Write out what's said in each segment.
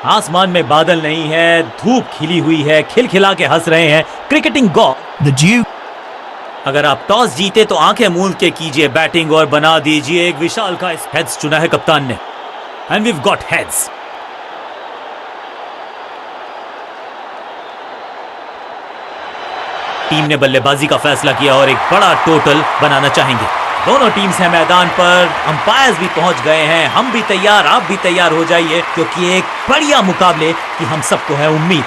आसमान में बादल नहीं है, धूप खिली हुई है, खिलखिला के हंस रहे हैं क्रिकेटिंग गॉड द ड्यूक। अगर आप टॉस जीते तो आंखें मूंद के कीजिए बैटिंग और बना दीजिए एक विशाल का हेड्स चुना है कप्तान ने, and we've got heads. Team ने बल्लेबाजी का फैसला किया और एक बड़ा टोटल बनाना चाहेंगे। दोनों टीम्स हैं मैदान पर, अंपायर्स भी पहुंच गए हैं, हम भी तैयार, आप भी तैयार हो जाइए क्योंकि एक बढ़िया मुकाबले की हम सबको है उम्मीद।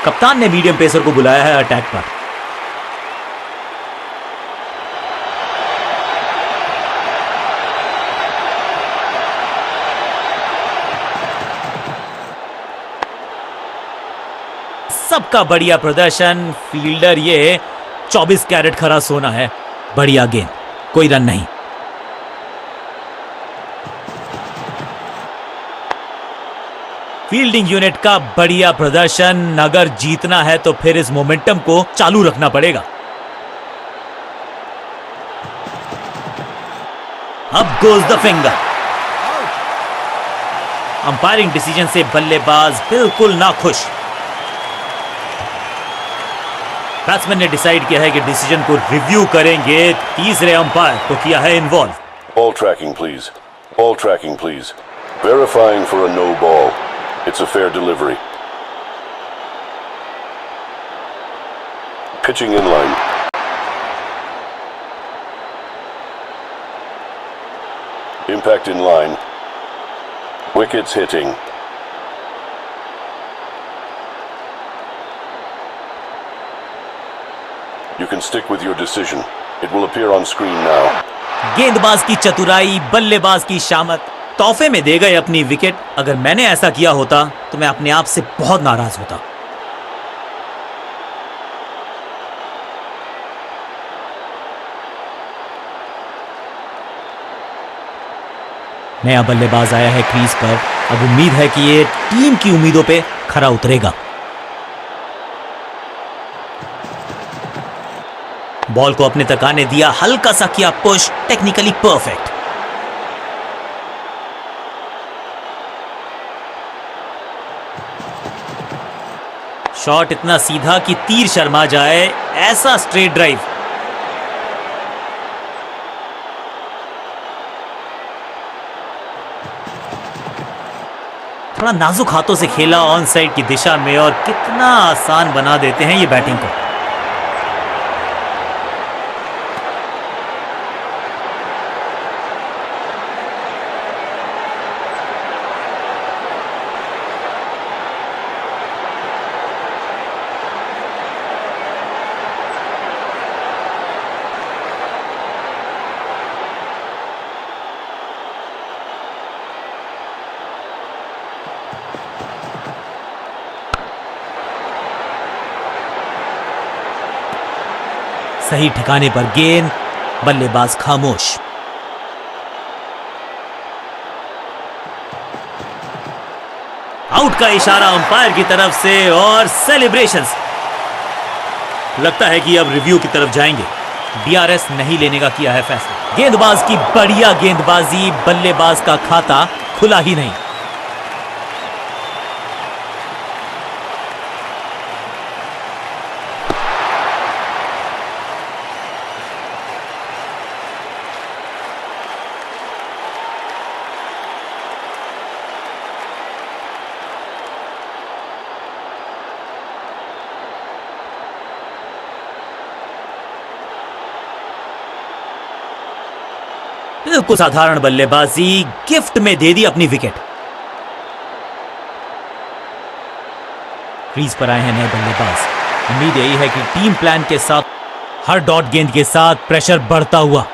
कप्तान ने मीडियम पेसर को बुलाया है अटैक पर। सबका बढ़िया प्रदर्शन, फील्डर ये 24 कैरेट खरा सोना है। बढ़िया गेंद, कोई रन नहीं। फील्डिंग यूनिट का बढ़िया प्रदर्शन, अगर जीतना है तो फिर इस मोमेंटम को चालू रखना पड़ेगा। अब goes the finger. Umpiring decision से बल्लेबाज बिल्कुल नाखुश। बैट्समैन ने डिसाइड किया है कि डिसीजन को रिव्यू करेंगे। तीसरे अंपायर को किया है involve. Ball tracking please. Ball tracking please. Verifying for a no ball. It's a fair delivery. Pitching in line. Impact in line. Wickets hitting. You can stick with your decision. It will appear on screen now. गेंदबाज की चतुराई, बल्लेबाज की शामत, तोहफे में दे गए अपनी wicket. अगर मैंने ऐसा किया होता तो मैं अपने आप से बहुत नाराज होता। नया बल्लेबाज आया है क्रीज पर। अब उम्मीद है कि ये टीम की उम्मीदों पे खरा उतरेगा। बॉल को अपने तक आने दिया, हल्का सा किया पुश, टेक्निकली परफेक्ट। शॉट इतना सीधा कि तीर शर्मा जाए, ऐसा स्ट्रेट ड्राइव। थोड़ा नाजुक हाथों से खेला ऑन साइड की दिशा में और कितना आसान बना देते हैं ये बैटिंग को। सही ठिकाने पर गेंद, बल्लेबाज खामोश। आउट का इशारा अंपायर की तरफ से और सेलिब्रेशंस। लगता है कि अब रिव्यू की तरफ जाएंगे। डीआरएस नहीं लेने का किया है फैसला। गेंदबाज की बढ़िया गेंदबाजी, बल्लेबाज का खाता खुला ही नहीं। बिल्कुल साधारण बल्लेबाजी, गिफ्ट में दे दी अपनी विकेट। क्रीज पर आए हैं नए बल्लेबाज। उम्मीद यही है कि टीम प्लान के साथ हर डॉट गेंद के साथ प्रेशर बढ़ता हुआ।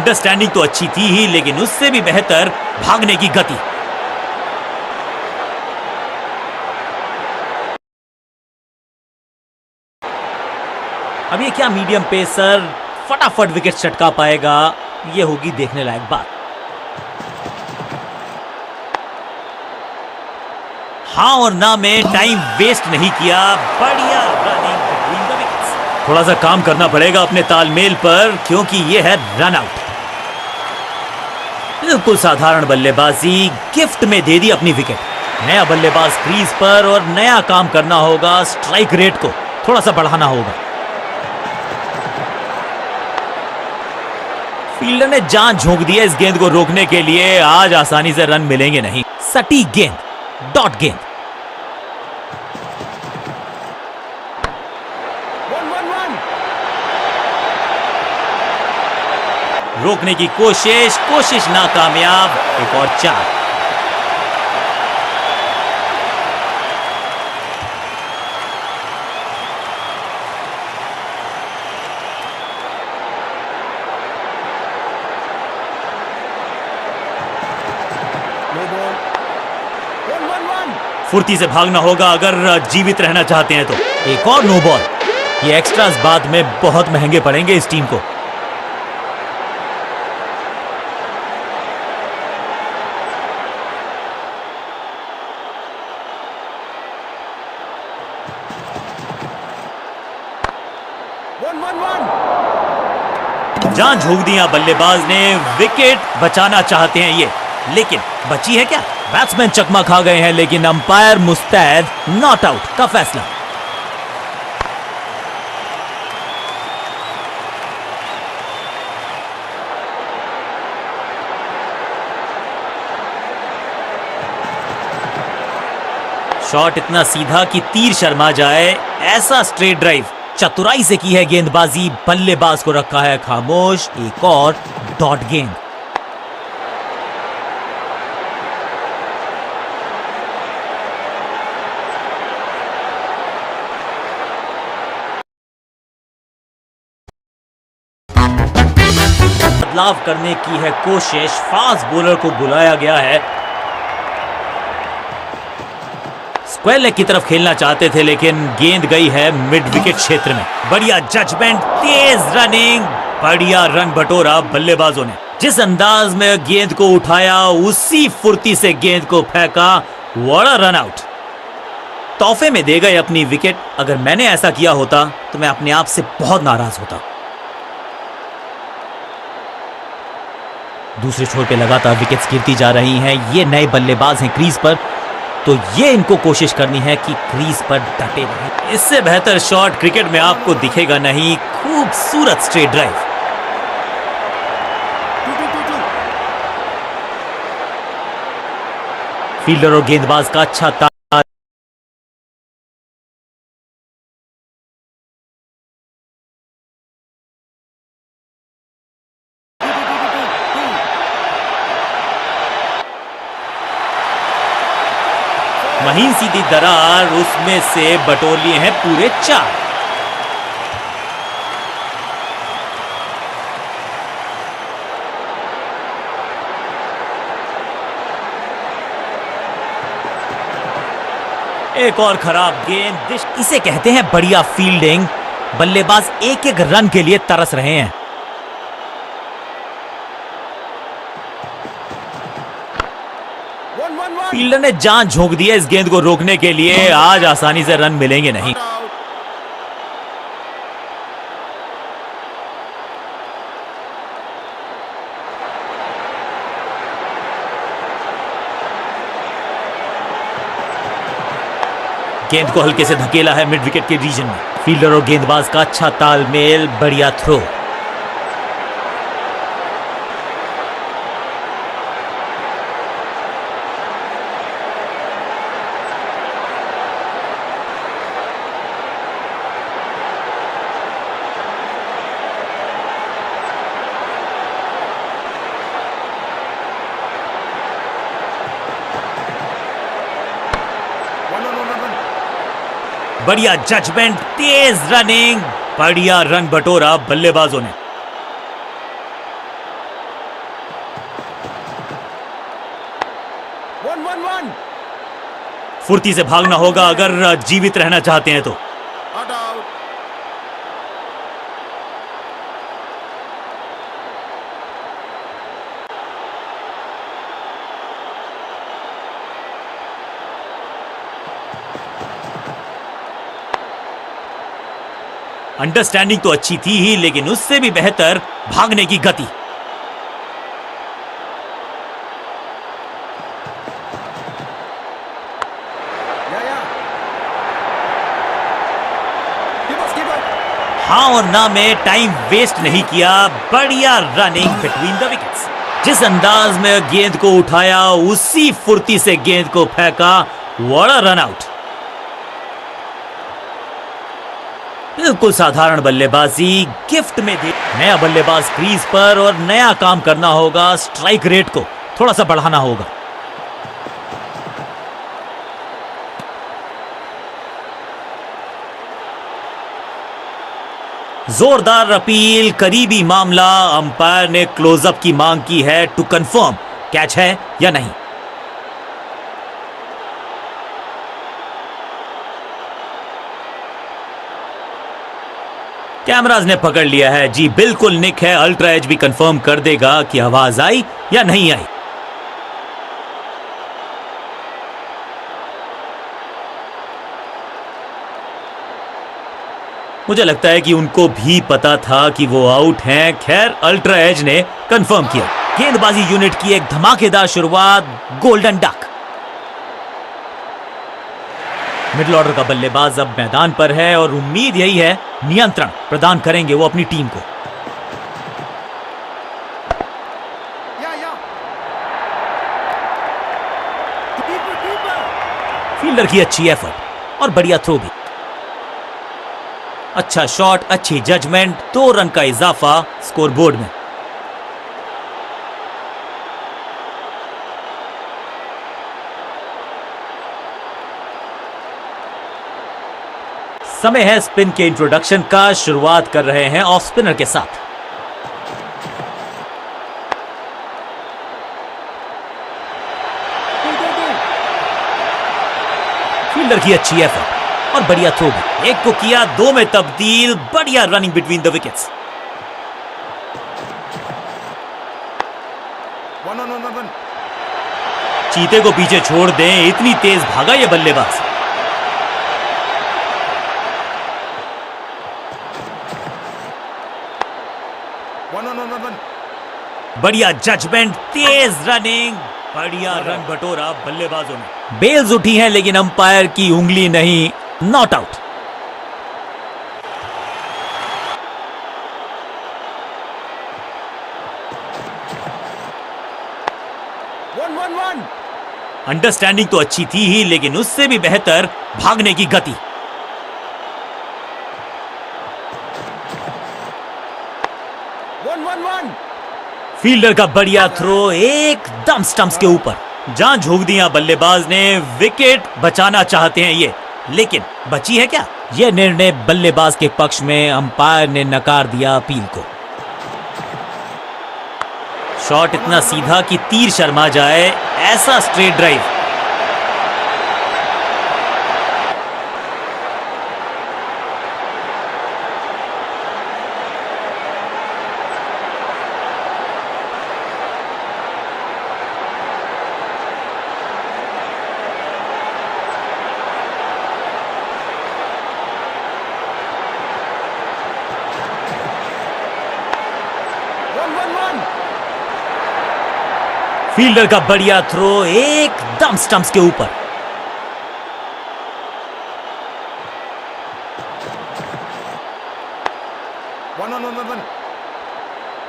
अंडरस्टैंडिंग तो अच्छी थी ही, लेकिन उससे भी बेहतर भागने की गति। अब ये क्या मीडियम पेसर फटाफट विकेट चटका पाएगा, ये होगी देखने लायक बात। हाँ और ना में टाइम वेस्ट नहीं किया, बढ़िया रनिंग बिटवीन द विकेट्स। थोड़ा सा काम करना पड़ेगा अपने तालमेल पर, क्योंकि ये है रन आउट। बिल्कुल साधारण बल्लेबाजी, गिफ्ट में दे दी अपनी विकेट। नया बल्लेबाज क्रीज पर और नया काम करना होगा, स्ट्राइक रेट को थोड़ा सा बढ़ाना होगा। फील्डर ने जान झोंक दी है इस गेंद को रोकने के लिए, आज आसानी से रन मिलेंगे नहीं। सटीक गेंद, डॉट गेंद। रोकने की कोशिश नाकामयाब। एक और 4। फुर्ती से भागना होगा अगर जीवित रहना चाहते हैं तो। एक और नो बॉल। ये एक्स्ट्रास बाद में बहुत महंगे पड़ेंगे इस टीम को। जान झोंक दिया बल्लेबाज ने, विकेट बचाना चाहते हैं ये, लेकिन बची है क्या? बैट्समैन चकमा खा गए हैं, लेकिन अंपायर मुस्तैद, नॉट आउट का फैसला। शॉट इतना सीधा कि तीर शर्मा जाए, ऐसा स्ट्रेट ड्राइव। चतुराई से की है गेंदबाजी, बल्लेबाज को रखा है खामोश। एक और डॉट गेंद। बदलाव करने की है कोशिश, फास्ट बॉलर को बुलाया गया है। स्क्वायर लेग की तरफ खेलना चाहते थे, लेकिन गेंद गई है मिड विकेट क्षेत्र में। बढ़िया जजमेंट, तेज रनिंग, बढ़िया रन बटोरा बल्लेबाजों ने। जिस अंदाज में गेंद को उठाया, उसी फुर्ती से गेंद को फेंका। बड़ा रन आउट। तोहफे में दे गए अपनी विकेट। अगर मैंने ऐसा किया होता तो मैं अपने आप से बहुत नाराज होता। दूसरे छोर पे लगातार विकेट्स गिरती जा रही हैं। ये नए बल्लेबाज हैं क्रीज पर, तो ये इनको कोशिश करनी है कि क्रीज पर डटे रहें। इससे बेहतर शॉट क्रिकेट में आपको दिखेगा नहीं। खूबसूरत स्ट्रेट ड्राइव। फील्डर और गेंदबाज का अच्छा ताल। महीन सीधी दरार, उसमें से बटोर लिए हैं पूरे 4। एक और खराब गेंद। इसे कहते हैं बढ़िया फील्डिंग। बल्लेबाज एक एक रन के लिए तरस रहे हैं। फील्डर ने जान झोंक दी है इस गेंद को रोकने के लिए, आज आसानी से रन मिलेंगे नहीं। गेंद को हल्के से धकेला है मिड विकेट के रीजन में। फील्डर और गेंदबाज का अच्छा तालमेल, बढ़िया थ्रो। बढ़िया जजमेंट, तेज रनिंग, बढ़िया रन बटोरा बल्लेबाजों ने। 1-1-1. फुर्ती से भागना होगा अगर जीवित रहना चाहते हैं तो। Not out. अंडरस्टैंडिंग तो अच्छी थी ही, लेकिन उससे भी बेहतर भागने की गति। Yeah. Keep up. हाँ और ना में टाइम वेस्ट नहीं किया। बढ़िया रनिंग बिटवीन द विकेट्स। जिस अंदाज में गेंद को उठाया उसी फुर्ती से गेंद को फेंका। What a run out. बिल्कुल साधारण बल्लेबाजी गिफ्ट में दी। नया बल्लेबाज क्रीज पर और नया काम करना होगा। स्ट्राइक रेट को थोड़ा सा बढ़ाना होगा। जोरदार अपील, करीबी मामला। अंपायर ने क्लोजअप की मांग की है टू कंफर्म कैच है या नहीं। कैमराज ने पकड़ लिया है जी, बिल्कुल निक है। अल्ट्रा एज भी कंफर्म कर देगा कि आवाज आई या नहीं आई। मुझे लगता है कि उनको भी पता था कि वो आउट हैं। खैर अल्ट्रा एज ने कंफर्म किया। गेंदबाजी यूनिट की एक धमाकेदार शुरुआत। Golden duck. मिडिल ऑर्डर का बल्लेबाज अब मैदान पर है और उम्मीद यही है नियंत्रण प्रदान करेंगे वो अपनी टीम को। Yeah. Keeper. फील्डर की अच्छी एफर्ट और बढ़िया थ्रो भी। अच्छा शॉट, अच्छी जजमेंट। 2 रन का इजाफा स्कोरबोर्ड में। समय है स्पिन के इंट्रोडक्शन का। शुरुआत कर रहे हैं ऑफ स्पिनर के साथ। फील्डर की अच्छी एफर्ट और बढ़िया थ्रो भी। एक को किया 2 में तब्दील। बढ़िया रनिंग बिटवीन द विकेट्स। 1-1-1. चीते को पीछे छोड़ दें, इतनी तेज भागा ये बल्लेबाज। बढ़िया जजमेंट, तेज रनिंग, बढ़िया रन बटोरा बल्लेबाजों ने। बेल्स उठी हैं लेकिन अंपायर की उंगली नहीं। Not out. अंडरस्टैंडिंग तो अच्छी थी ही, लेकिन उससे भी बेहतर भागने की गति। फील्डर का बढ़िया थ्रो एकदम स्टंप्स के ऊपर। जान झोंक दिया बल्लेबाज ने। विकेट बचाना चाहते हैं ये, लेकिन बची है क्या? यह निर्णय बल्लेबाज के पक्ष में। अंपायर ने नकार दिया अपील को। शॉट इतना सीधा कि तीर शर्मा जाए, ऐसा स्ट्रेट ड्राइव। फील्डर का बढ़िया थ्रो एकदम स्टंप्स के ऊपर।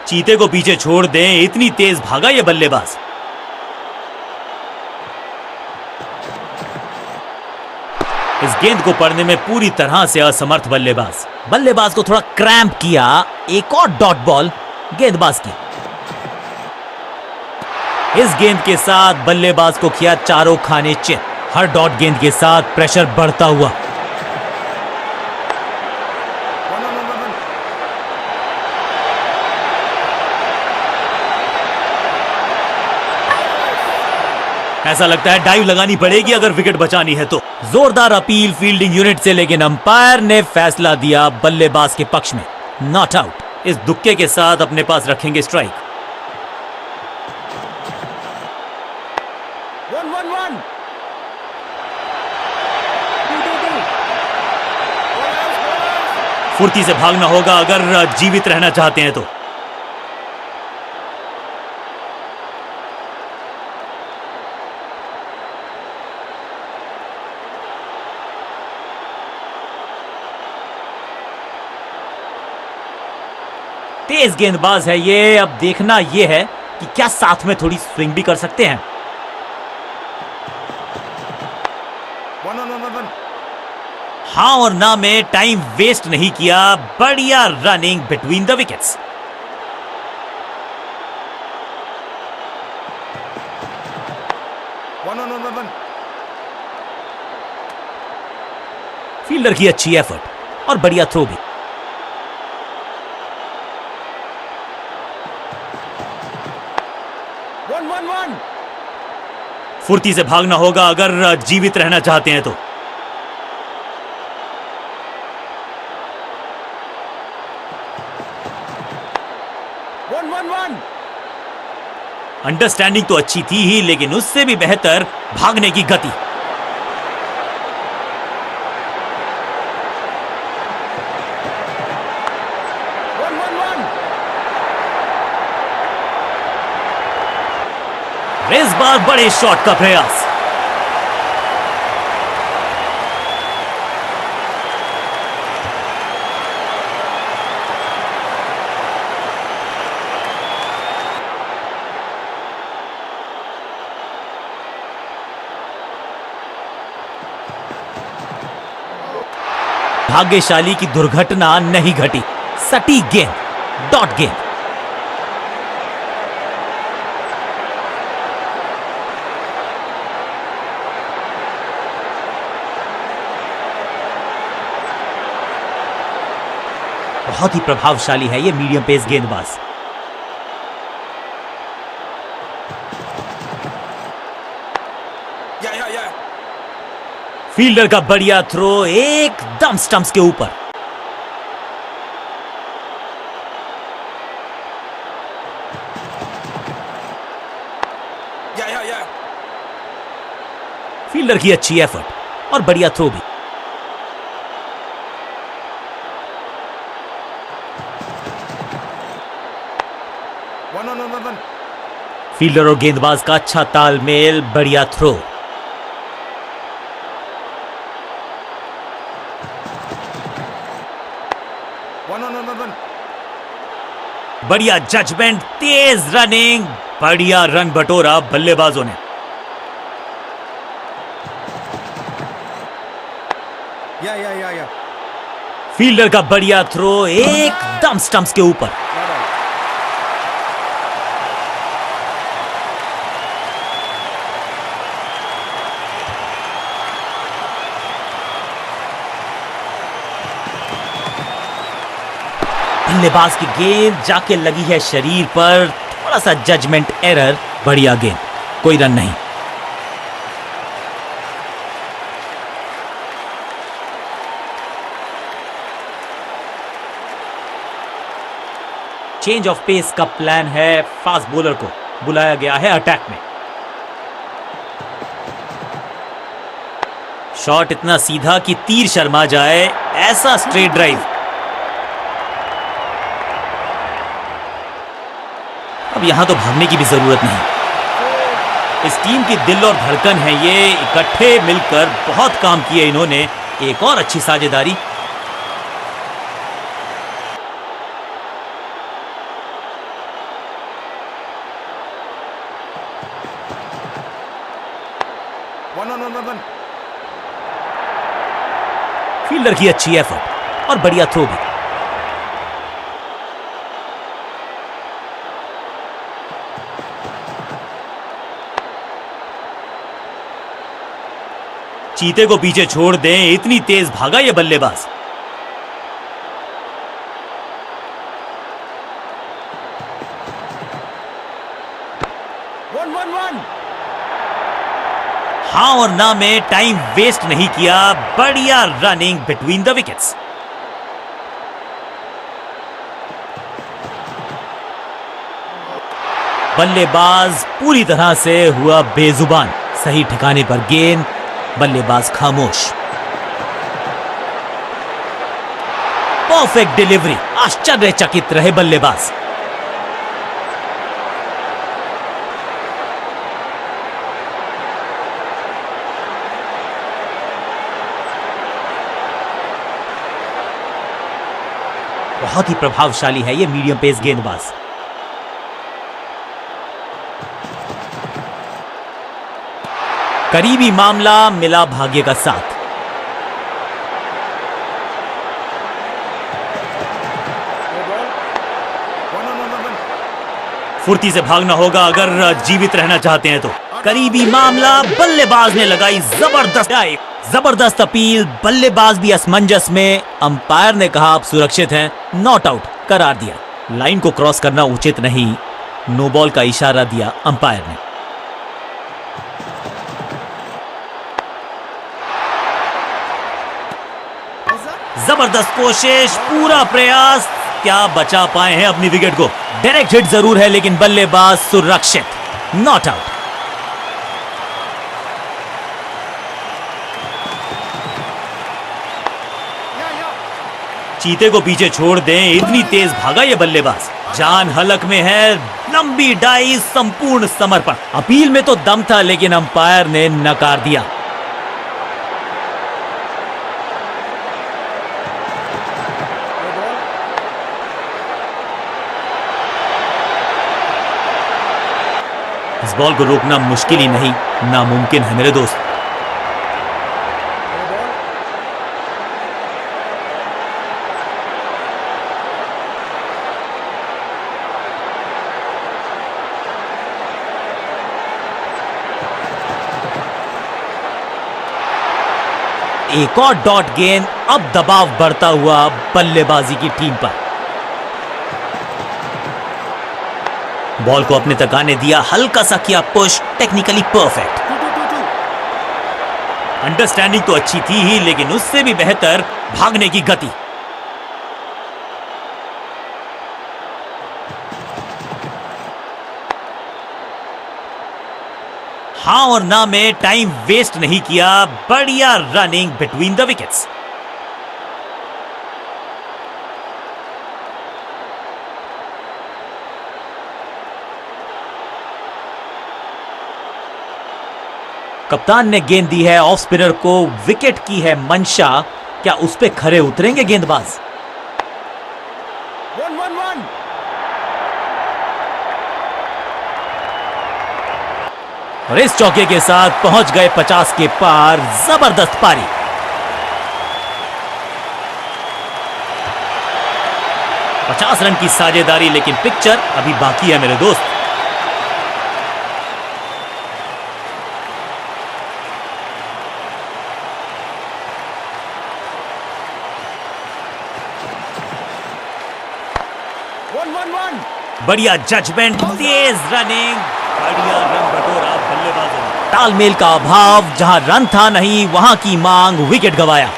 चीते को पीछे छोड़ दें, इतनी तेज भागा ये बल्लेबाज। इस गेंद को पढ़ने में पूरी तरह से असमर्थ बल्लेबाज को थोड़ा क्रैम्प किया। एक और डॉट बॉल गेंदबाज की। इस गेंद के साथ बल्लेबाज को किया चारों खाने चित। हर डॉट गेंद के साथ प्रेशर बढ़ता हुआ। ऐसा लगता है डाइव लगानी पड़ेगी अगर विकेट बचानी है तो। जोरदार अपील फील्डिंग यूनिट से, लेकिन अंपायर ने फैसला दिया बल्लेबाज के पक्ष में, नॉट आउट। इस दुक्के के साथ अपने पास रखेंगे स्ट्राइक। 1-1-1. 2-2-2. फुर्ती से भागना होगा अगर जीवित रहना चाहते हैं तो। तेज गेंदबाज है ये, अब देखना ये है कि क्या साथ में थोड़ी स्विंग भी कर सकते हैं। 1-1-1. हाँ और ना में टाइम वेस्ट नहीं किया, बढ़िया running between the wickets. Fielder की अच्छी एफर्ट और बढ़िया थ्रो भी। फुर्ती से भागना होगा अगर जीवित रहना चाहते हैं तो। अंडरस्टैंडिंग तो अच्छी थी ही, लेकिन उससे भी बेहतर भागने की गति। इस बार बड़े शॉट का प्रयास। भाग्यशाली की दुर्घटना नहीं घटी, सटीक गेंद, डॉट गेंद। बहुत ही प्रभावशाली है ये मीडियम पेस गेंदबाज। फील्डर का बढ़िया थ्रो एकदम स्टंप्स के ऊपर। फील्डर की अच्छी एफर्ट और बढ़िया थ्रो भी। फील्डर और गेंदबाज का अच्छा तालमेल, बढ़िया थ्रो। बढ़िया जजमेंट, तेज रनिंग, बढ़िया रन बटोरा बल्लेबाजों ने। फील्डर का बढ़िया थ्रो एकदम स्टंप्स के ऊपर। बल्लेबाज की गेंद जाके लगी है शरीर पर, थोड़ा सा जजमेंट एरर, बढ़िया गेंद, कोई रन नहीं। चेंज ऑफ पेस का प्लान है, फास्ट बॉलर को बुलाया गया है अटैक में। शॉट इतना सीधा कि तीर शर्मा जाए, ऐसा स्ट्रेट ड्राइव। अब यहां तो भागने की भी जरूरत नहीं। इस टीम की दिल और धड़कन है ये, इकट्ठे मिलकर बहुत काम किए इन्होंने। एक और अच्छी साझेदारी। फील्डर की अच्छी एफर्ट और बढ़िया थ्रो भी। चीते को पीछे छोड़ दें, इतनी तेज भागा ये बल्लेबाज। हाँ और ना में टाइम वेस्ट नहीं किया, बढ़िया रनिंग बिटवीन द विकेट्स। बल्लेबाज पूरी तरह से हुआ बेजुबान, सही ठिकाने पर गेंद, बल्लेबाज खामोश। परफेक्ट डिलीवरी, आश्चर्यचकित रहे बल्लेबाज। बहुत ही प्रभावशाली है ये मीडियम पेस गेंदबाज। करीबी मामला, मिला भाग्य का साथ। फुर्ती से भागना होगा अगर जीवित रहना चाहते हैं तो। करीबी मामला, बल्लेबाज ने लगाई जबरदस्त जबरदस्त अपील, बल्लेबाज भी असमंजस में। अंपायर ने कहा आप सुरक्षित हैं, नॉट आउट करार दिया। लाइन को क्रॉस करना उचित नहीं, नो बॉल का इशारा दिया अंपायर ने। जबरदस्त कोशिश, पूरा प्रयास, क्या बचा पाए हैं अपनी विकेट को। डायरेक्ट हिट जरूर है लेकिन बल्लेबाज सुरक्षित, नॉट आउट। चीते को पीछे छोड़ दें, इतनी तेज भागा ये बल्लेबाज। जान हलक में है, लंबी डाई, संपूर्ण समर्पण। अपील में तो दम था लेकिन अंपायर ने नकार दिया। इस बॉल को रोकना मुश्किल ही नहीं, नामुमकिन है मेरे दोस्त। एक और डॉट गेंद, अब दबाव बढ़ता हुआ बल्लेबाजी की टीम पर। बॉल को अपने तक आने दिया, हल्का सा किया पुश, टेक्निकली परफेक्ट। अंडरस्टैंडिंग तो अच्छी थी ही लेकिन उससे भी बेहतर भागने की गति। हाँ और ना में टाइम वेस्ट नहीं किया, बढ़िया रनिंग बिटवीन द विकेट्स। कप्तान ने गेंद दी है ऑफ स्पिनर को, विकेट की है मंशा, क्या उस पे खरे उतरेंगे गेंदबाज? 1-1-1। और इस चौके के साथ पहुंच गए 50 के पार, जबरदस्त पारी। पचास रन की साझेदारी, लेकिन पिक्चर अभी बाकी है मेरे दोस्त। बढ़िया जजमेंट, तेज रनिंग, बढ़िया रन बटोरा बल्लेबाजों ने। तालमेल का अभाव, जहां रन था नहीं वहां की मांग, विकेट गंवाया।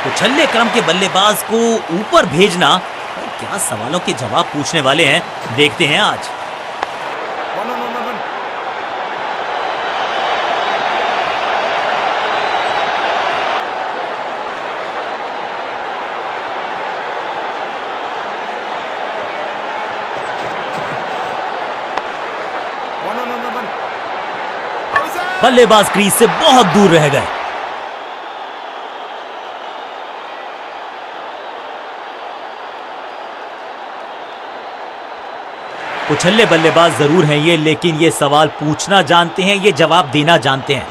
उछल्ले क्रम के बल्लेबाज को ऊपर भेजना, क्या सवालों के जवाब पूछने वाले हैं, देखते हैं आज। बल्लेबाज क्रीज से बहुत दूर रह गए। उछल्ले बल्लेबाज जरूर हैं ये, लेकिन ये सवाल पूछना जानते हैं, ये जवाब देना जानते हैं।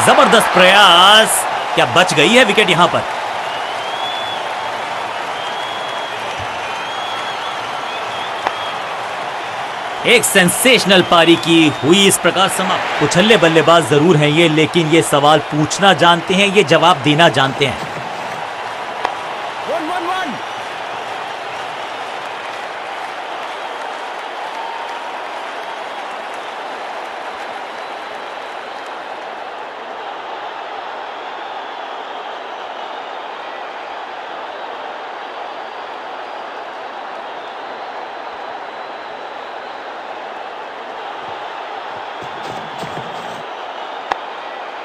जबरदस्त प्रयास, क्या बच गई है विकेट यहां पर? एक सेंसेशनल पारी की हुई इस प्रकार समाप्त। उछल्ले बल्लेबाज जरूर हैं ये, लेकिन ये सवाल पूछना जानते हैं, ये जवाब देना जानते हैं। 1-1-1.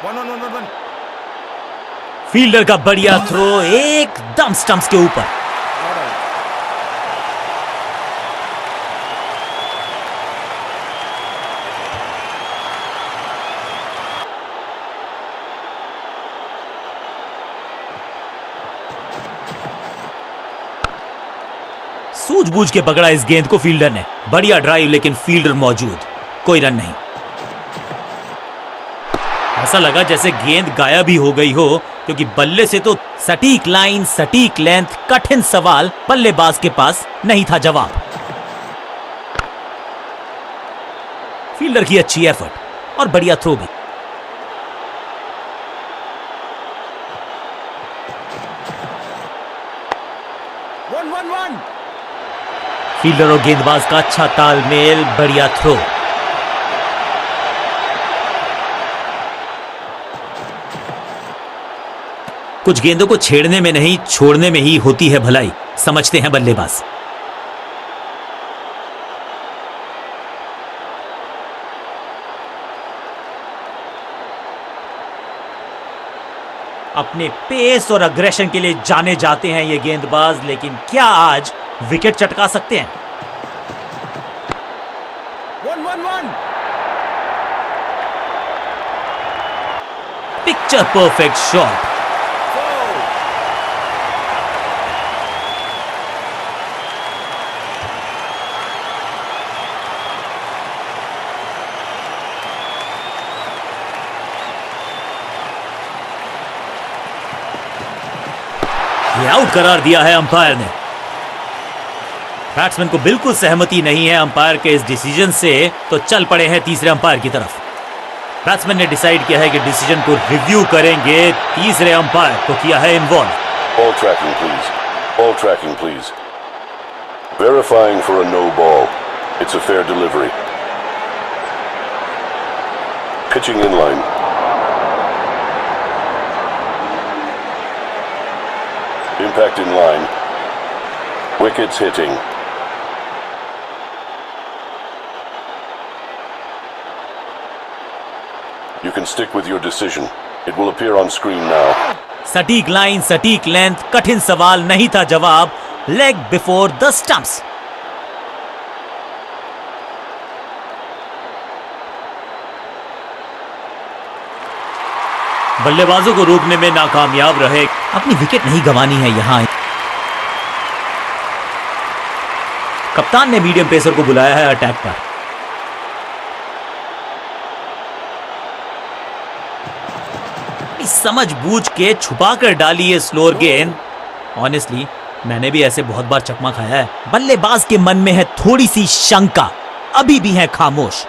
One. फील्डर का बढ़िया थ्रो एकदम स्टंप्स के ऊपर। सूझबूझ के पकड़ा इस गेंद को फील्डर ने। बढ़िया ड्राइव, लेकिन फील्डर मौजूद, कोई रन नहीं। ऐसा लगा जैसे गेंद गायब ही हो गई हो, क्योंकि बल्ले से तो सटीक लाइन, सटीक लेंथ, कठिन सवाल, बल्लेबाज के पास नहीं था जवाब। फील्डर की अच्छी एफर्ट और बढ़िया थ्रो भी। One. फील्डर और गेंदबाज का अच्छा तालमेल, बढ़िया थ्रो। कुछ गेंदों को छेड़ने में नहीं, छोड़ने में ही होती है भलाई, समझते हैं बल्लेबाज। अपने पेस और अग्रेशन के लिए जाने जाते हैं ये गेंदबाज, लेकिन क्या आज विकेट चटका सकते हैं? 1-1-1. Picture perfect shot. ये आउट करार दिया है अंपायर ने। बैट्समैन को बिल्कुल सहमति नहीं है अंपायर के इस डिसीजन से, तो चल पड़े हैं तीसरे अंपायर की तरफ। बैट्समैन ने डिसाइड किया है कि डिसीजन को रिव्यू करेंगे। तीसरे अंपायर को किया है involve. Ball tracking, please. Ball tracking, please. Verifying for a no ball. It's a fair delivery. Pitching in line. Impact in line. Wickets hitting. You can stick with your decision. It will appear on screen now. सटीक line, सटीक length, कठिन सवाल, नहीं था जवाब। Leg before the stumps. बल्लेबाजों को रोकने में नाकामयाब रहे। अपनी विकेट नहीं गंवानी है यहां। कप्तान ने मीडियम पेसर को बुलाया है अटैक पर। समझ बूझ के छुपा कर डाली है स्लोअर गेंद। ऑनेस्टली मैंने भी ऐसे बहुत बार चकमा खाया है। बल्लेबाज के मन में है थोड़ी सी शंका, अभी भी है खामोश।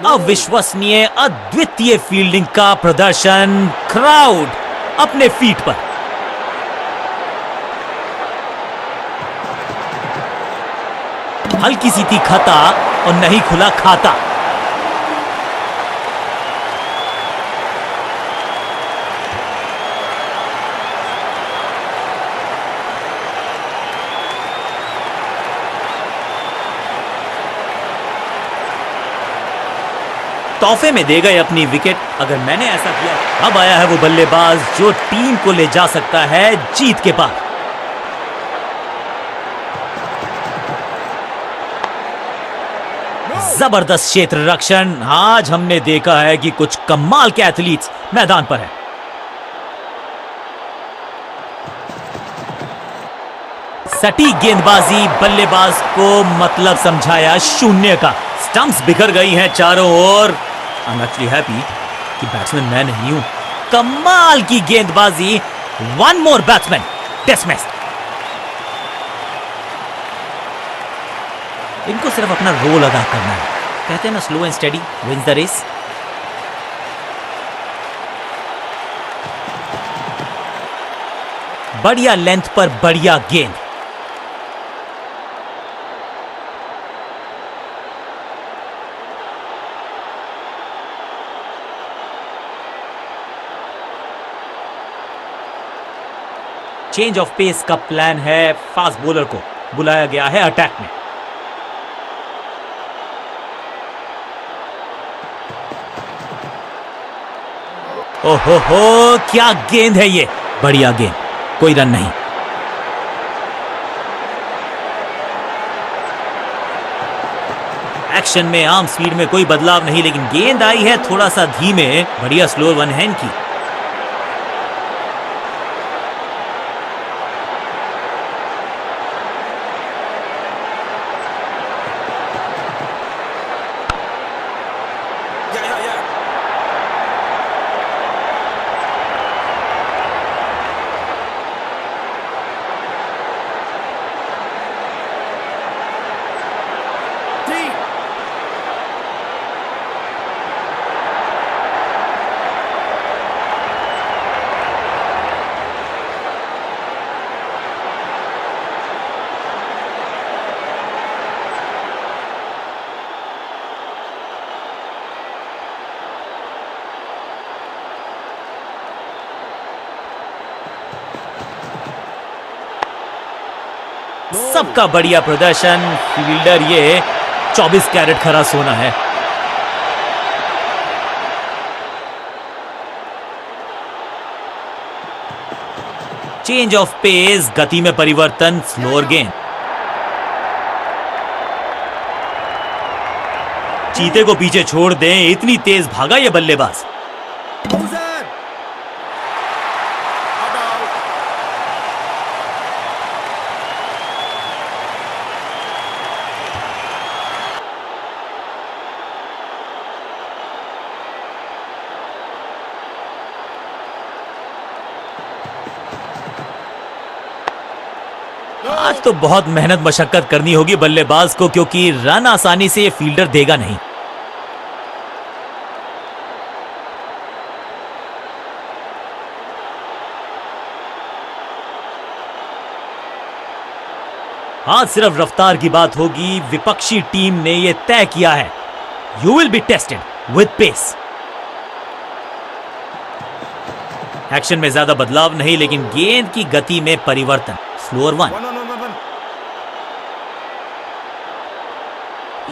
अविश्वसनीय, अद्वितीय फील्डिंग का प्रदर्शन। क्राउड अपने फीट पर। हल्की सी थी खता और नहीं खुला खाता। तोहफे में दे गए अपनी विकेट। अगर मैंने ऐसा किया, अब आया है वो बल्लेबाज जो टीम को ले जा सकता है जीत के पार। जबरदस्त क्षेत्र रक्षण। आज हमने देखा है कि कुछ कमाल के एथलीट्स मैदान पर हैं। सटीक गेंदबाजी, बल्लेबाज को मतलब समझाया शून्य का। स्टंप्स बिखर गई हैं चारों ओर। आई एम एक्चुअली हैप्पी कि बैट्समैन मैं नहीं हूं। कमाल की गेंदबाजी। One more batsman dismissed. इनको सिर्फ अपना रोल अदा करना है। कहते हैं ना, slow and steady wins the race. बढ़िया लेंथ पर बढ़िया गेंद। चेंज ऑफ पेस का प्लान है। फास्ट बॉलर को बुलाया गया है अटैक में। ओहो हो, क्या गेंद है ये। बढ़िया गेंद, कोई रन नहीं। एक्शन में आर्म स्पीड में कोई बदलाव नहीं, लेकिन गेंद आई है थोड़ा सा धीमे। बढ़िया स्लो वन हैंड की। सबका बढ़िया प्रदर्शन। फील्डर ये 24 कैरेट खरा सोना है। चेंज ऑफ पेस, गति में परिवर्तन, स्लोअर गेंद। चीते को पीछे छोड़ दें, इतनी तेज भागा ये बल्लेबाज। आज तो बहुत मेहनत मशक्कत करनी होगी बल्लेबाज को, क्योंकि रन आसानी से ये फील्डर देगा नहीं। आज सिर्फ रफ्तार की बात होगी। विपक्षी टीम ने यह तय किया है, you will be tested with pace. Action में ज्यादा बदलाव नहीं, लेकिन गेंद की गति में परिवर्तन। Slower one.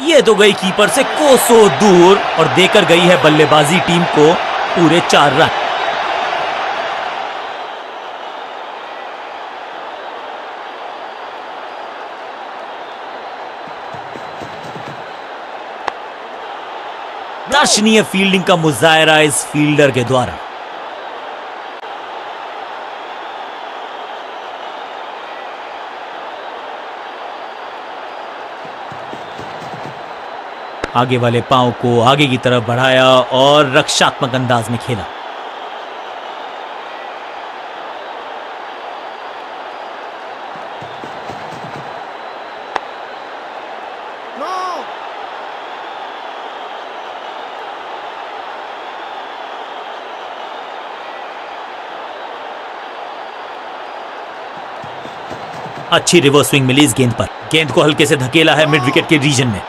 ये तो गई कीपर से कोसों दूर और देकर गई है बल्लेबाजी टीम को पूरे 4 रन। दर्शनीय फील्डिंग का मुजाहरा इस फील्डर के द्वारा। आगे वाले पांव को आगे की तरफ बढ़ाया और रक्षात्मक अंदाज में खेला। अच्छी रिवर्स स्विंग मिली इस गेंद पर। गेंद को हल्के से धकेला है मिड विकेट के रीजन में।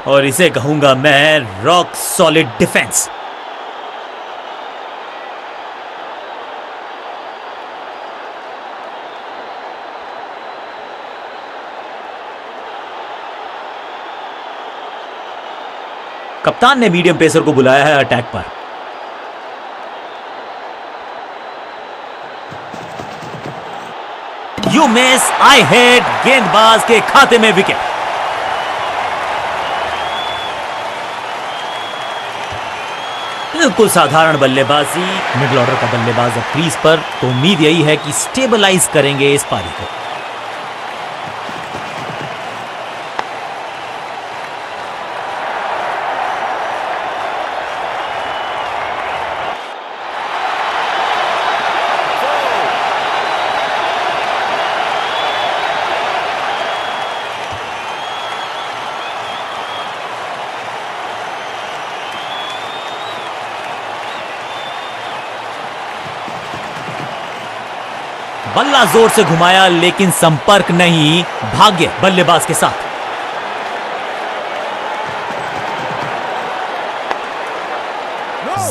और इसे कहूंगा मैं रॉक सॉलिड डिफेंस। कप्तान ने मीडियम पेसर को बुलाया है अटैक पर। You miss, I hit. गेंदबाज के खाते में विकेट। बिल्कुल साधारण बल्लेबाजी। मिडिल ऑर्डर का बल्लेबाज अब क्रीज पर, तो उम्मीद यही है कि स्टेबलाइज करेंगे इस पारी को। बल्ला जोर से घुमाया लेकिन संपर्क नहीं, भाग्य बल्लेबाज के साथ।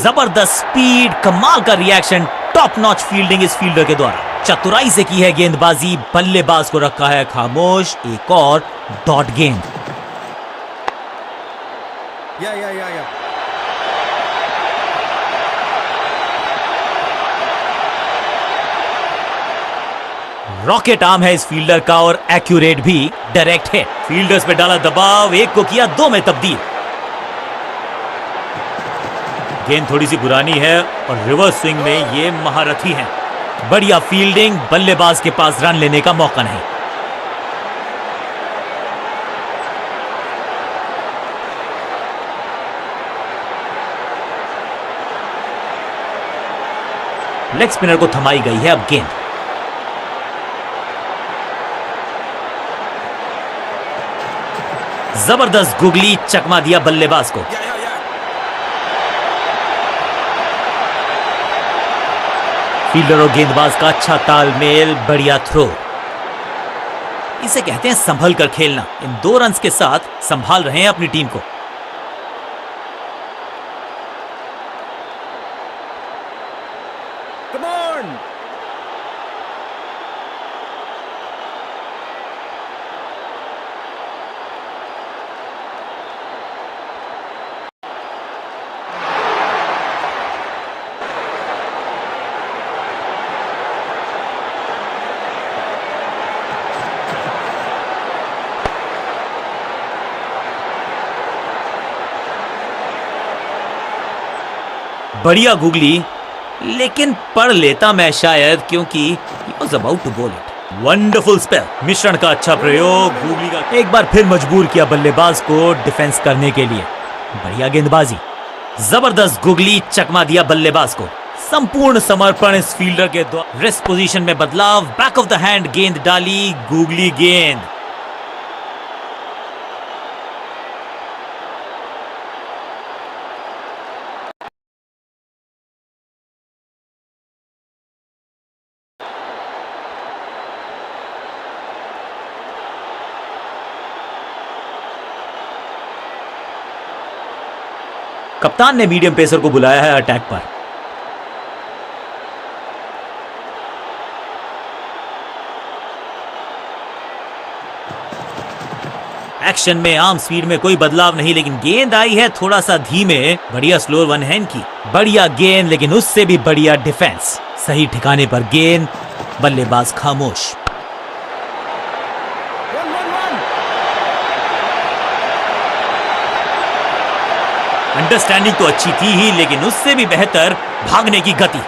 जबरदस्त स्पीड, कमाल का रिएक्शन, टॉप नॉच फील्डिंग इस फील्डर के द्वारा। चतुराई से की है गेंदबाजी, बल्लेबाज को रखा है खामोश। एक और डॉट गेंद। Yeah. रॉकेट आर्म है इस फील्डर का और एक्यूरेट भी, डायरेक्ट है। फील्डर्स पे डाला दबाव, एक को किया दो में तब्दील। गेंद थोड़ी सी पुरानी है और रिवर्स स्विंग में ये महारथी हैं। बढ़िया फील्डिंग, बल्लेबाज के पास रन लेने का मौका नहीं। लेग स्पिनर को थमाई गई है अब गेंद। जबरदस्त गुगली, चकमा दिया बल्लेबाज को। Yeah. फील्डर और गेंदबाज का अच्छा तालमेल, बढ़िया थ्रो। इसे कहते हैं संभल कर खेलना। इन 2 रन्स के साथ संभाल रहे हैं अपनी टीम को। Come on. बढ़िया गुगली, लेकिन पढ़ लेता मैं शायद, क्योंकि he was about to bowl it. Wonderful spell, मिश्रण का अच्छा प्रयोग। गुगली का एक बार फिर मजबूर किया बल्लेबाज को डिफेंस करने के लिए। बढ़िया गेंदबाजी, जबरदस्त गुगली, चकमा दिया बल्लेबाज को। संपूर्ण समर्पण इस फील्डर के द्वारा। रेस्ट पोजीशन में बदलाव, बैक ऑफ द हैंड गेंद डाली, गुगली गेंद। कप्तान ने मीडियम पेसर को बुलाया है अटैक पर। एक्शन में आर्म स्पीड में कोई बदलाव नहीं, लेकिन गेंद आई है थोड़ा सा धीमे। बढ़िया स्लोअर वन हैंड की, बढ़िया गेंद, लेकिन उससे भी बढ़िया डिफेंस। सही ठिकाने पर गेंद, बल्लेबाज खामोश। अंडरस्टैंडिंग तो अच्छी थी ही, लेकिन उससे भी बेहतर भागने की गति।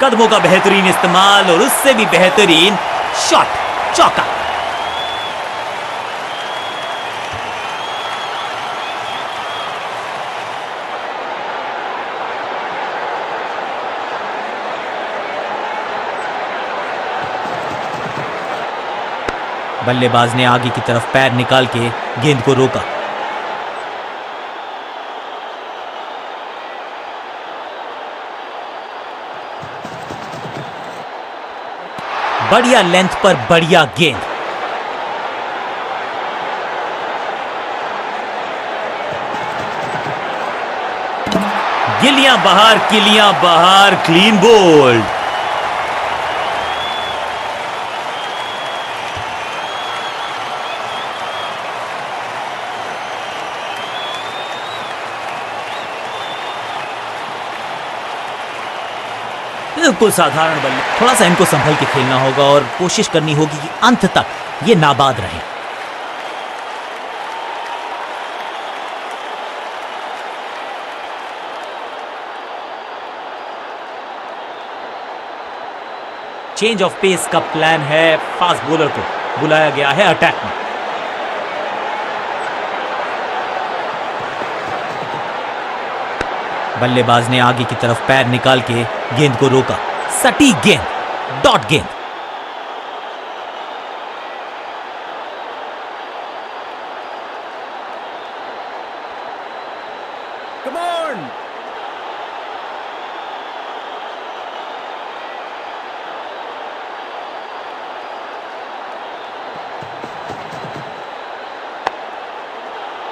कदमों का बेहतरीन इस्तेमाल और उससे भी बेहतरीन शॉट, चौका। बल्लेबाज ने आगे की तरफ पैर निकाल के गेंद को रोका। बढ़िया लेंथ पर बढ़िया गेंद। गिलियां बाहर, किलियां बाहर, क्लीन बोल्ड। बिल्कुल साधारण बल्ले, थोड़ा सा इनको संभल के खेलना होगा और कोशिश करनी होगी कि अंत तक ये नाबाद रहे। चेंज ऑफ पेस का प्लान है। फास्ट बॉलर को बुलाया गया है अटैक में। बल्लेबाज ने आगे की तरफ पैर निकाल के गेंद को रोका। सटीक गेंद, डॉट गेंद।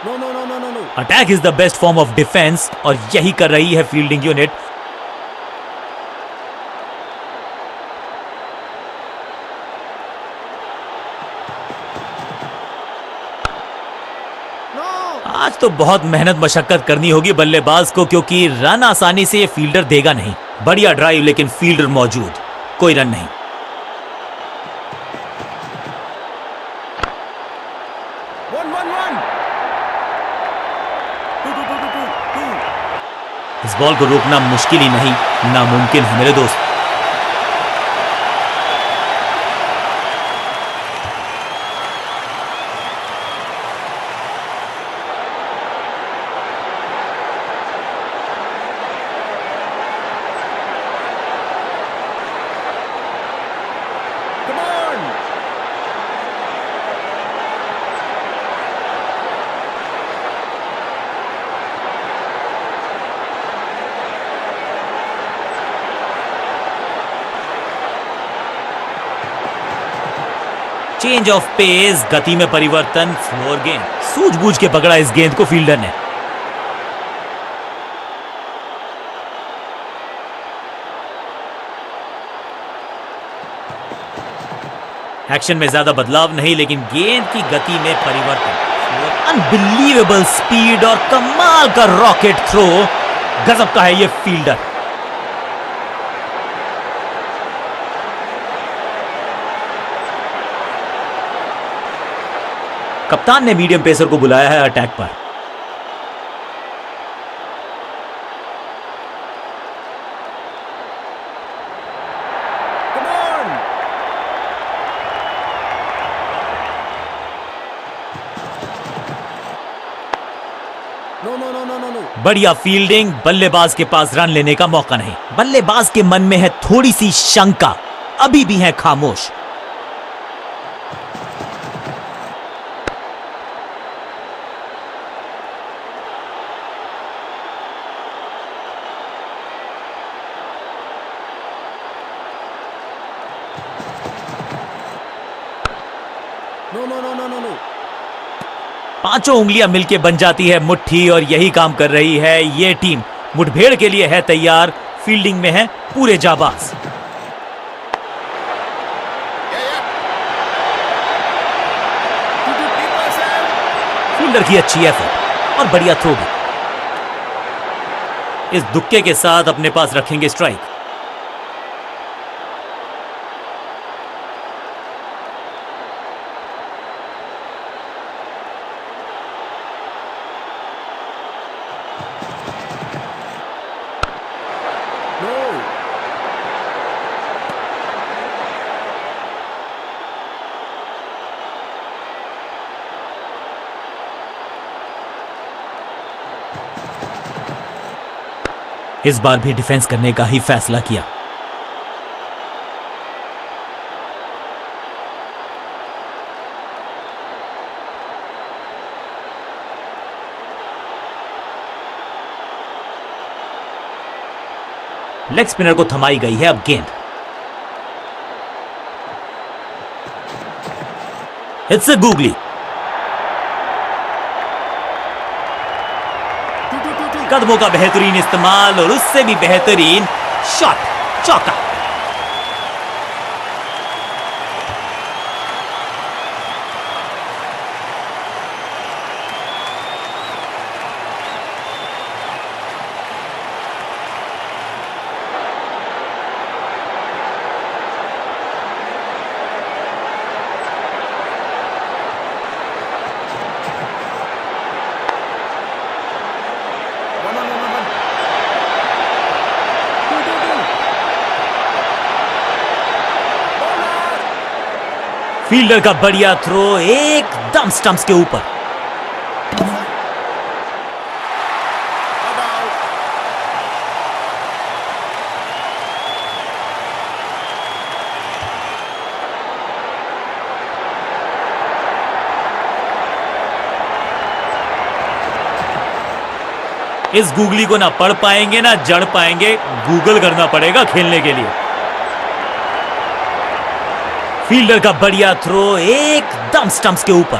No, no, no, no, no, no. Attack is the best form of defence और यही कर रही है फील्डिंग यूनिट। No. आज तो बहुत मेहनत मशक्कत करनी होगी बल्लेबाज को, क्योंकि रन आसानी से ये फील्डर देगा नहीं। बढ़िया ड्राइव लेकिन फील्डर मौजूद, कोई रन नहीं। 1-1-1. 2-2-2-2-2. इस बॉल को रोकना मुश्किल ही नहीं, नामुमकिन है मेरे दोस्त। Come on. Change of pace, गति में परिवर्तन, फ्लोर गेंद। सूझबूझ के पकड़ा इस गेंद को फील्डर ने। एक्शन में ज्यादा बदलाव नहीं, लेकिन गेंद की गति में परिवर्तन। अनबिलीवेबल स्पीड और कमाल का रॉकेट थ्रो। गजब का है ये फील्डर। कप्तान ने मीडियम पेसर को बुलाया है अटैक पर। Come on. No, no, no, no, no, no. बढ़िया फील्डिंग, बल्लेबाज के पास रन लेने का मौका नहीं। बल्लेबाज के मन में है थोड़ी सी शंका, अभी भी है खामोश। No, no, no, no, no, no. पांचों उंगलियां मिलके बन जाती है मुट्ठी, और यही काम कर रही है ये टीम। मुठभेड़ के लिए है तैयार, फील्डिंग में है पूरे जाबाज। फील्डर की अच्छी एफर्ट और बढ़िया थ्रो भी। इस दुक्के के साथ अपने पास रखेंगे स्ट्राइक। No. इस बार भी डिफेंस करने का ही फैसला किया। लेग स्पिनर को थमाई गई है अब गेंद। It's a googly. कदमों का बेहतरीन इस्तेमाल और उससे भी बेहतरीन शॉट, चौका। फील्डर का बढ़िया थ्रो एकदम स्टंप्स के ऊपर। इस गूगली को ना पढ़ पाएंगे ना जड़ पाएंगे, गूगल करना पड़ेगा खेलने के लिए। फील्डर का बढ़िया थ्रो एकदम स्टंप्स के ऊपर।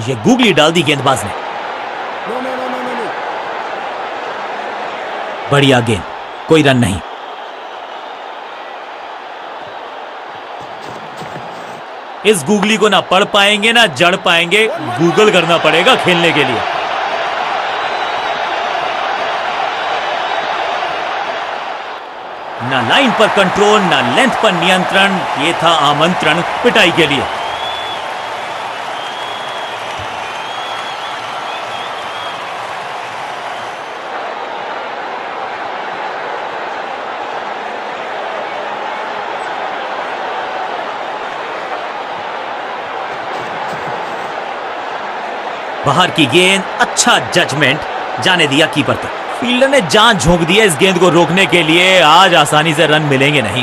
ये गूगली डाल दी गेंदबाज ने। No, no, no, no, no, no. बढ़िया गेंद, कोई रन नहीं। इस गूगली को ना पढ़ पाएंगे ना जड़ पाएंगे, गूगल करना पड़ेगा खेलने के लिए। ना लाइन पर कंट्रोल, ना लेंथ पर नियंत्रण, ये था आमंत्रण पिटाई के लिए। बाहर की गेंद, अच्छा जजमेंट, जाने दिया कीपर तक। फील्डर ने जान झोंक दी है इस गेंद को रोकने के लिए। आज आसानी से रन मिलेंगे नहीं।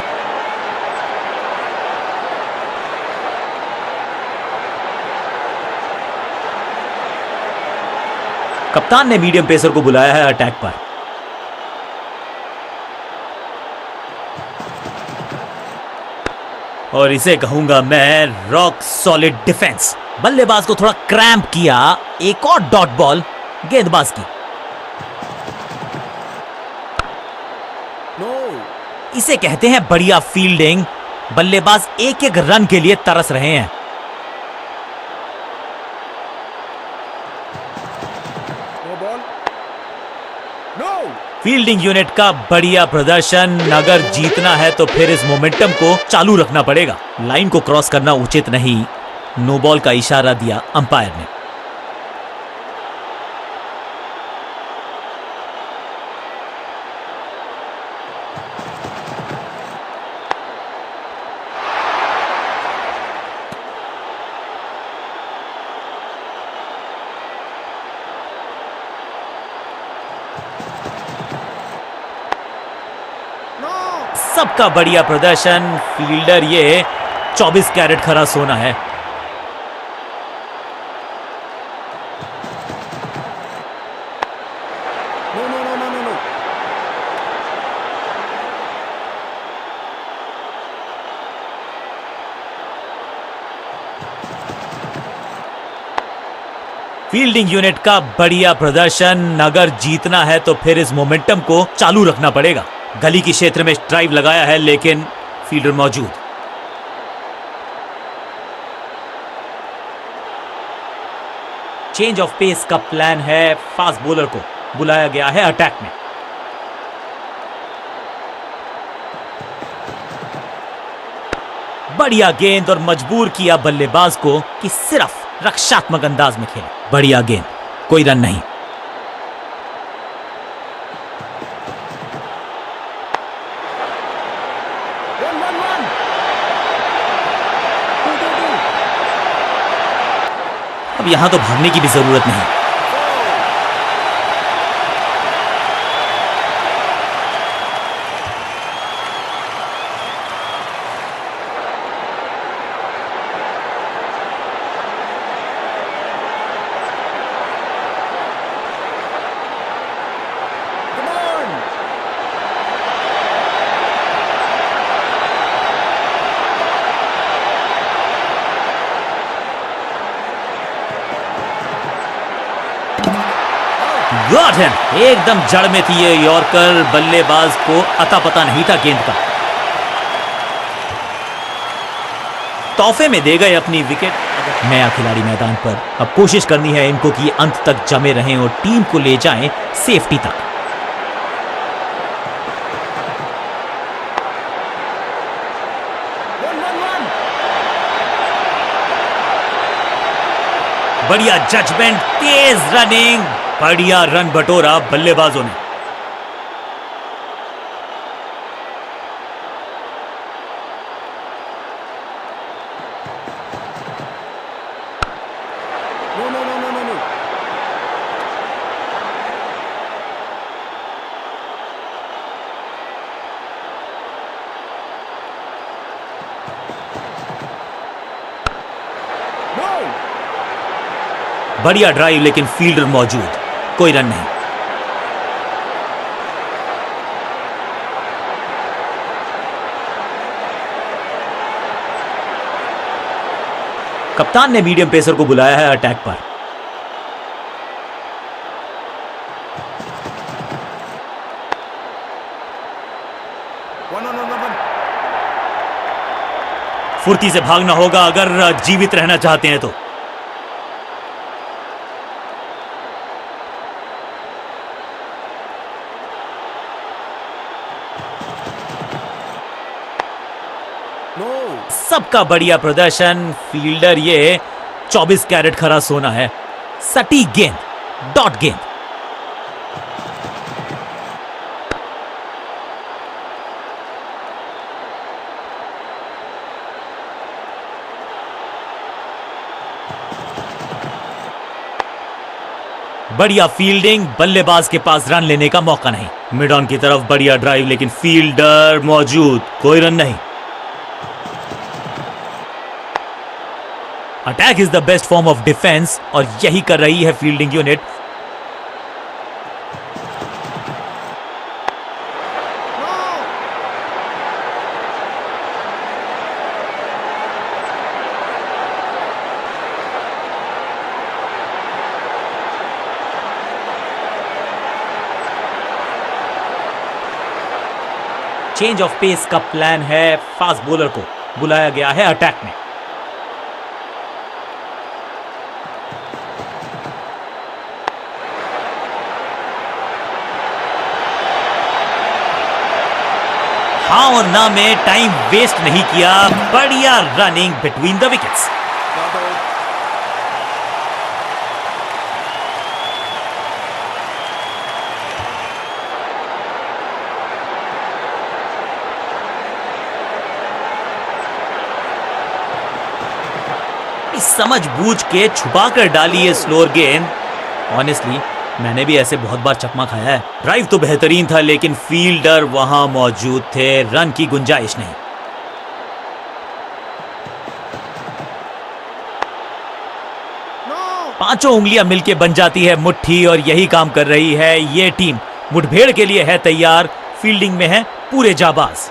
कप्तान ने मीडियम पेसर को बुलाया है अटैक पर। और इसे कहूंगा मैं रॉक सॉलिड डिफेंस। बल्लेबाज को थोड़ा क्रैम्प किया। एक और डॉट बॉल गेंदबाज की। No. इसे कहते हैं बढ़िया फील्डिंग। बल्लेबाज एक एक रन के लिए तरस रहे हैं। No ball. No. Fielding unit का बढ़िया प्रदर्शन। अगर जीतना है तो फिर इस मोमेंटम को चालू रखना पड़ेगा। लाइन को क्रॉस करना उचित नहीं। नो बॉल का इशारा दिया अंपायर ने। No. सबका बढ़िया प्रदर्शन। फील्डर ये 24 कैरेट खरा सोना है। No, no, no, no, no, no. Fielding unit का बढ़िया प्रदर्शन। अगर जीतना है तो फिर इस मोमेंटम को चालू रखना पड़ेगा। गली के क्षेत्र में ड्राइव लगाया है लेकिन फील्डर मौजूद। चेंज ऑफ पेस का प्लान है। फास्ट बॉलर को बुलाया गया है अटैक में। बढ़िया गेंद और मजबूर किया बल्लेबाज को कि सिर्फ रक्षात्मक अंदाज में खेले। बढ़िया गेंद, कोई रन नहीं। One, one, one. Two, two, two. अब यहां तो भागने की भी जरूरत नहीं। Come on. Got him. एकदम जड़ में थी ये यॉर्कर। बल्लेबाज को अता पता नहीं था गेंद का। तोहफे में दे गए अपनी विकेट। नया खिलाड़ी मैदान पर। अब कोशिश करनी है इनको कि ये अंत तक जमे रहें और टीम को ले जाएं सेफ्टी तक। One, one, one. बढ़िया जजमेंट, तेज रनिंग, बढ़िया रन बटोरा बल्लेबाजों ने। No, no, no, no, no, no. No. बढ़िया ड्राइव लेकिन फील्डर मौजूद। कोई रन नहीं। कप्तान ने मीडियम पेसर को बुलाया है अटैक पर। फुर्ती से भागना होगा अगर जीवित रहना चाहते हैं तो। No. सबका बढ़िया प्रदर्शन। फील्डर ये 24 कैरेट खरा सोना है। सटीक गेंद, डॉट गेंद। बढ़िया फील्डिंग, बल्लेबाज के पास रन लेने का मौका नहीं। मिड ऑन की तरफ बढ़िया ड्राइव, लेकिन फील्डर मौजूद, कोई रन नहीं। Attack is the best form of defence और यही कर रही है fielding unit. Change of pace का प्लान है। फास्ट बॉलर को बुलाया गया है अटैक में। हाँ और ना में टाइम वेस्ट नहीं किया। बढ़िया running between the wickets. Not out. समझ बूझ के छुपा कर डाली है स्लोअर गेंद। ऑनेस्टली मैंने भी ऐसे बहुत बार चकमा खाया है। ड्राइव तो बेहतरीन था, लेकिन फील्डर वहां मौजूद थे, रन की गुंजाइश नहीं। No. पांचों उंगलियां मिलके बन जाती है मुट्ठी, और यही काम कर रही है ये टीम। मुठभेड़ के लिए है तैयार, फील्डिंग में है पूरे जाबाज।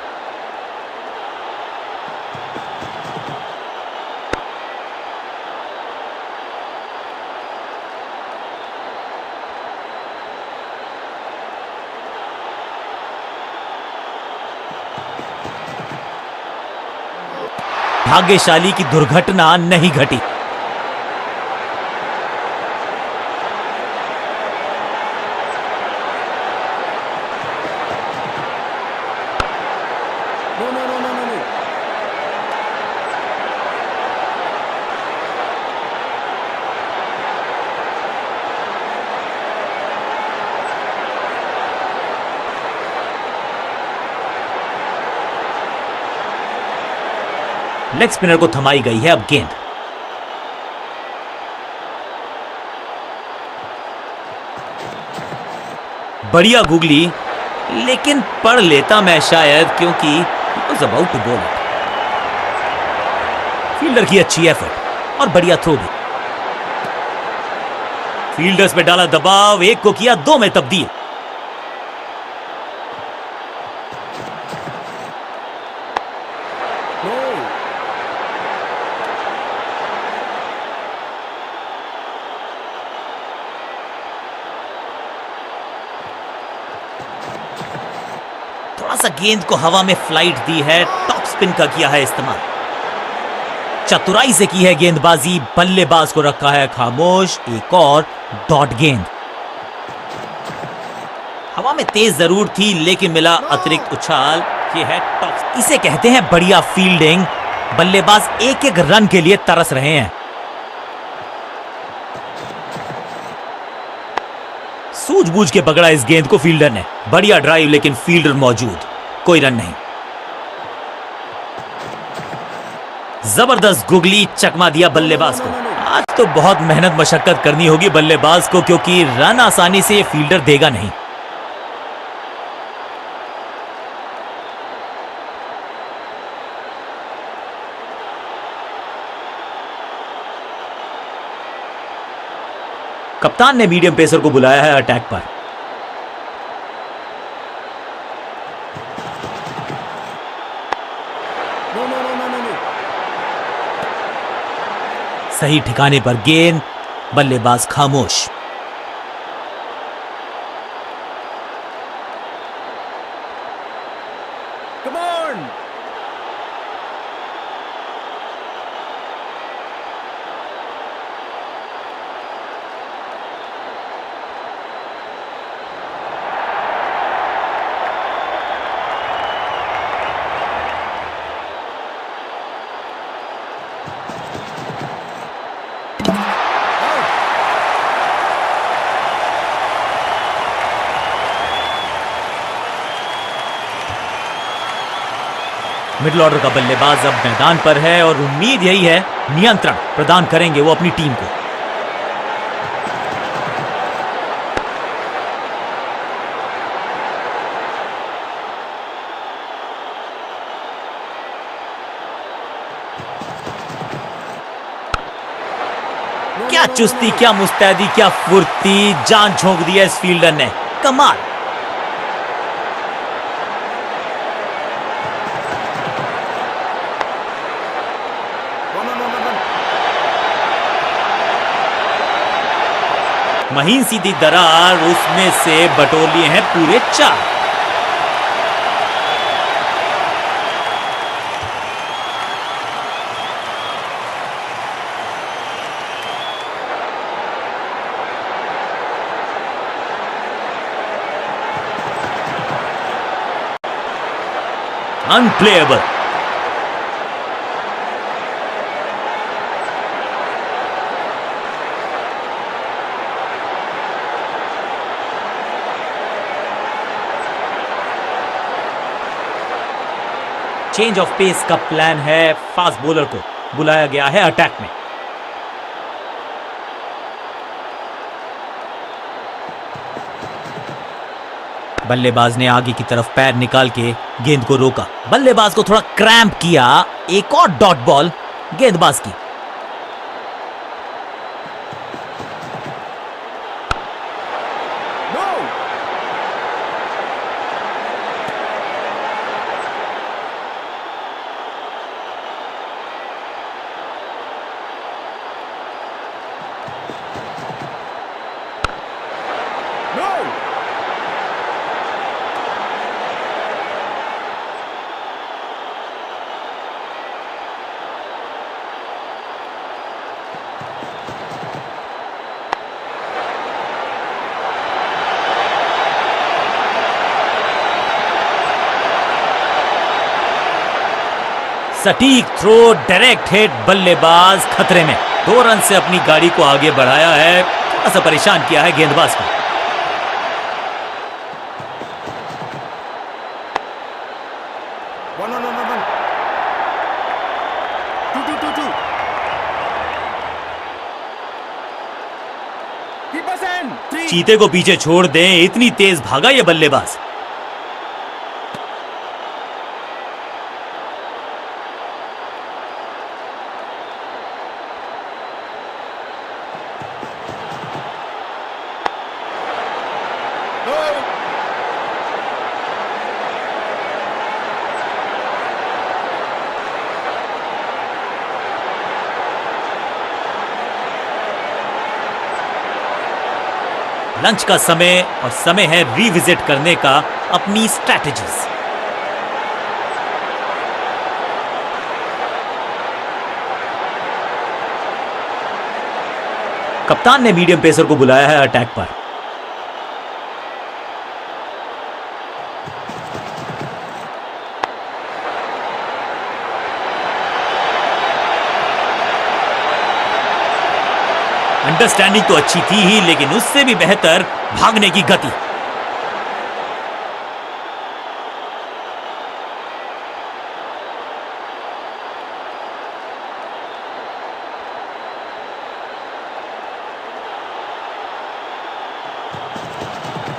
भाग्यशाली की दुर्घटना नहीं घटी। No, no, no, no, no, no. Leg spinner को थमाई गई है अब गेंद। बढ़िया गुगली, लेकिन पढ़ लेता मैं शायद, क्योंकि he was about to bowl it। Fielder की अच्छी एफर्ट और बढ़िया थ्रो भी। फील्डर्स पे डाला दबाव, एक को किया दो में तब्दील। No. थोड़ा सा गेंद को हवा में फ्लाइट दी है, टॉप स्पिन का किया है इस्तेमाल। चतुराई से की है गेंदबाजी, बल्लेबाज को रखा है खामोश। एक और डॉट गेंद। हवा में तेज जरूर थी, लेकिन मिला अतिरिक्त उछाल। ये है टॉप, इसे कहते हैं बढ़िया फील्डिंग। बल्लेबाज एक एक रन के लिए तरस रहे हैं। सूझबूझ के पकड़ा इस गेंद को फील्डर ने। बढ़िया ड्राइव, लेकिन फील्डर मौजूद, कोई रन नहीं। जबरदस्त गुगली, चकमा दिया बल्लेबाज को। आज तो बहुत मेहनत मशक्कत करनी होगी बल्लेबाज को, क्योंकि रन आसानी से ये फील्डर देगा नहीं। कप्तान ने मीडियम पेसर को बुलाया है अटैक पर। No, no, no, no, no, no. सही ठिकाने पर गेंद, बल्लेबाज खामोश। Come on. मिडिल ऑर्डर का बल्लेबाज अब मैदान पर है और उम्मीद यही है नियंत्रण प्रदान करेंगे वो अपनी टीम को। क्या चुस्ती, क्या मुस्तैदी, क्या फुर्ती, जान झोंक दी है इस फील्डर ने, कमाल। महीन सीधी दरार, उसमें से बटोर लिए हैं पूरे 4। अनप्लेएबल। चेंज ऑफ पेस का प्लान है, फास्ट बॉलर को बुलाया गया है अटैक में। बल्लेबाज ने आगे की तरफ पैर निकाल के गेंद को रोका, बल्लेबाज को थोड़ा क्रैम्प किया, एक और डॉट बॉल गेंदबाज की। सटीक थ्रो, डायरेक्ट हिट, बल्लेबाज खतरे में। 2 रन से अपनी गाड़ी को आगे बढ़ाया है, थोड़ा सा परेशान किया है गेंदबाज को। चीते को पीछे छोड़ दें, इतनी तेज भागा ये बल्लेबाज। लंच का समय और समय है रिविजिट करने का अपनी स्ट्रैटेजीज। कप्तान ने मीडियम पेसर को बुलाया है अटैक पर। अंडरस्टैंडिंग तो अच्छी थी ही, लेकिन उससे भी बेहतर भागने की गति।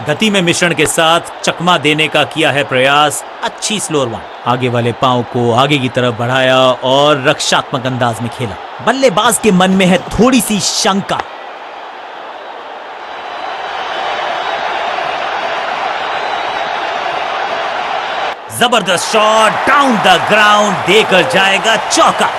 गति में मिश्रण के साथ चकमा देने का किया है प्रयास। अच्छी स्लोअर वन, आगे वाले पांव को आगे की तरफ बढ़ाया और रक्षात्मक अंदाज में खेला। बल्लेबाज के मन में है थोड़ी सी शंका। जबरदस्त शॉट, डाउन द ग्राउंड, देकर जाएगा चौका।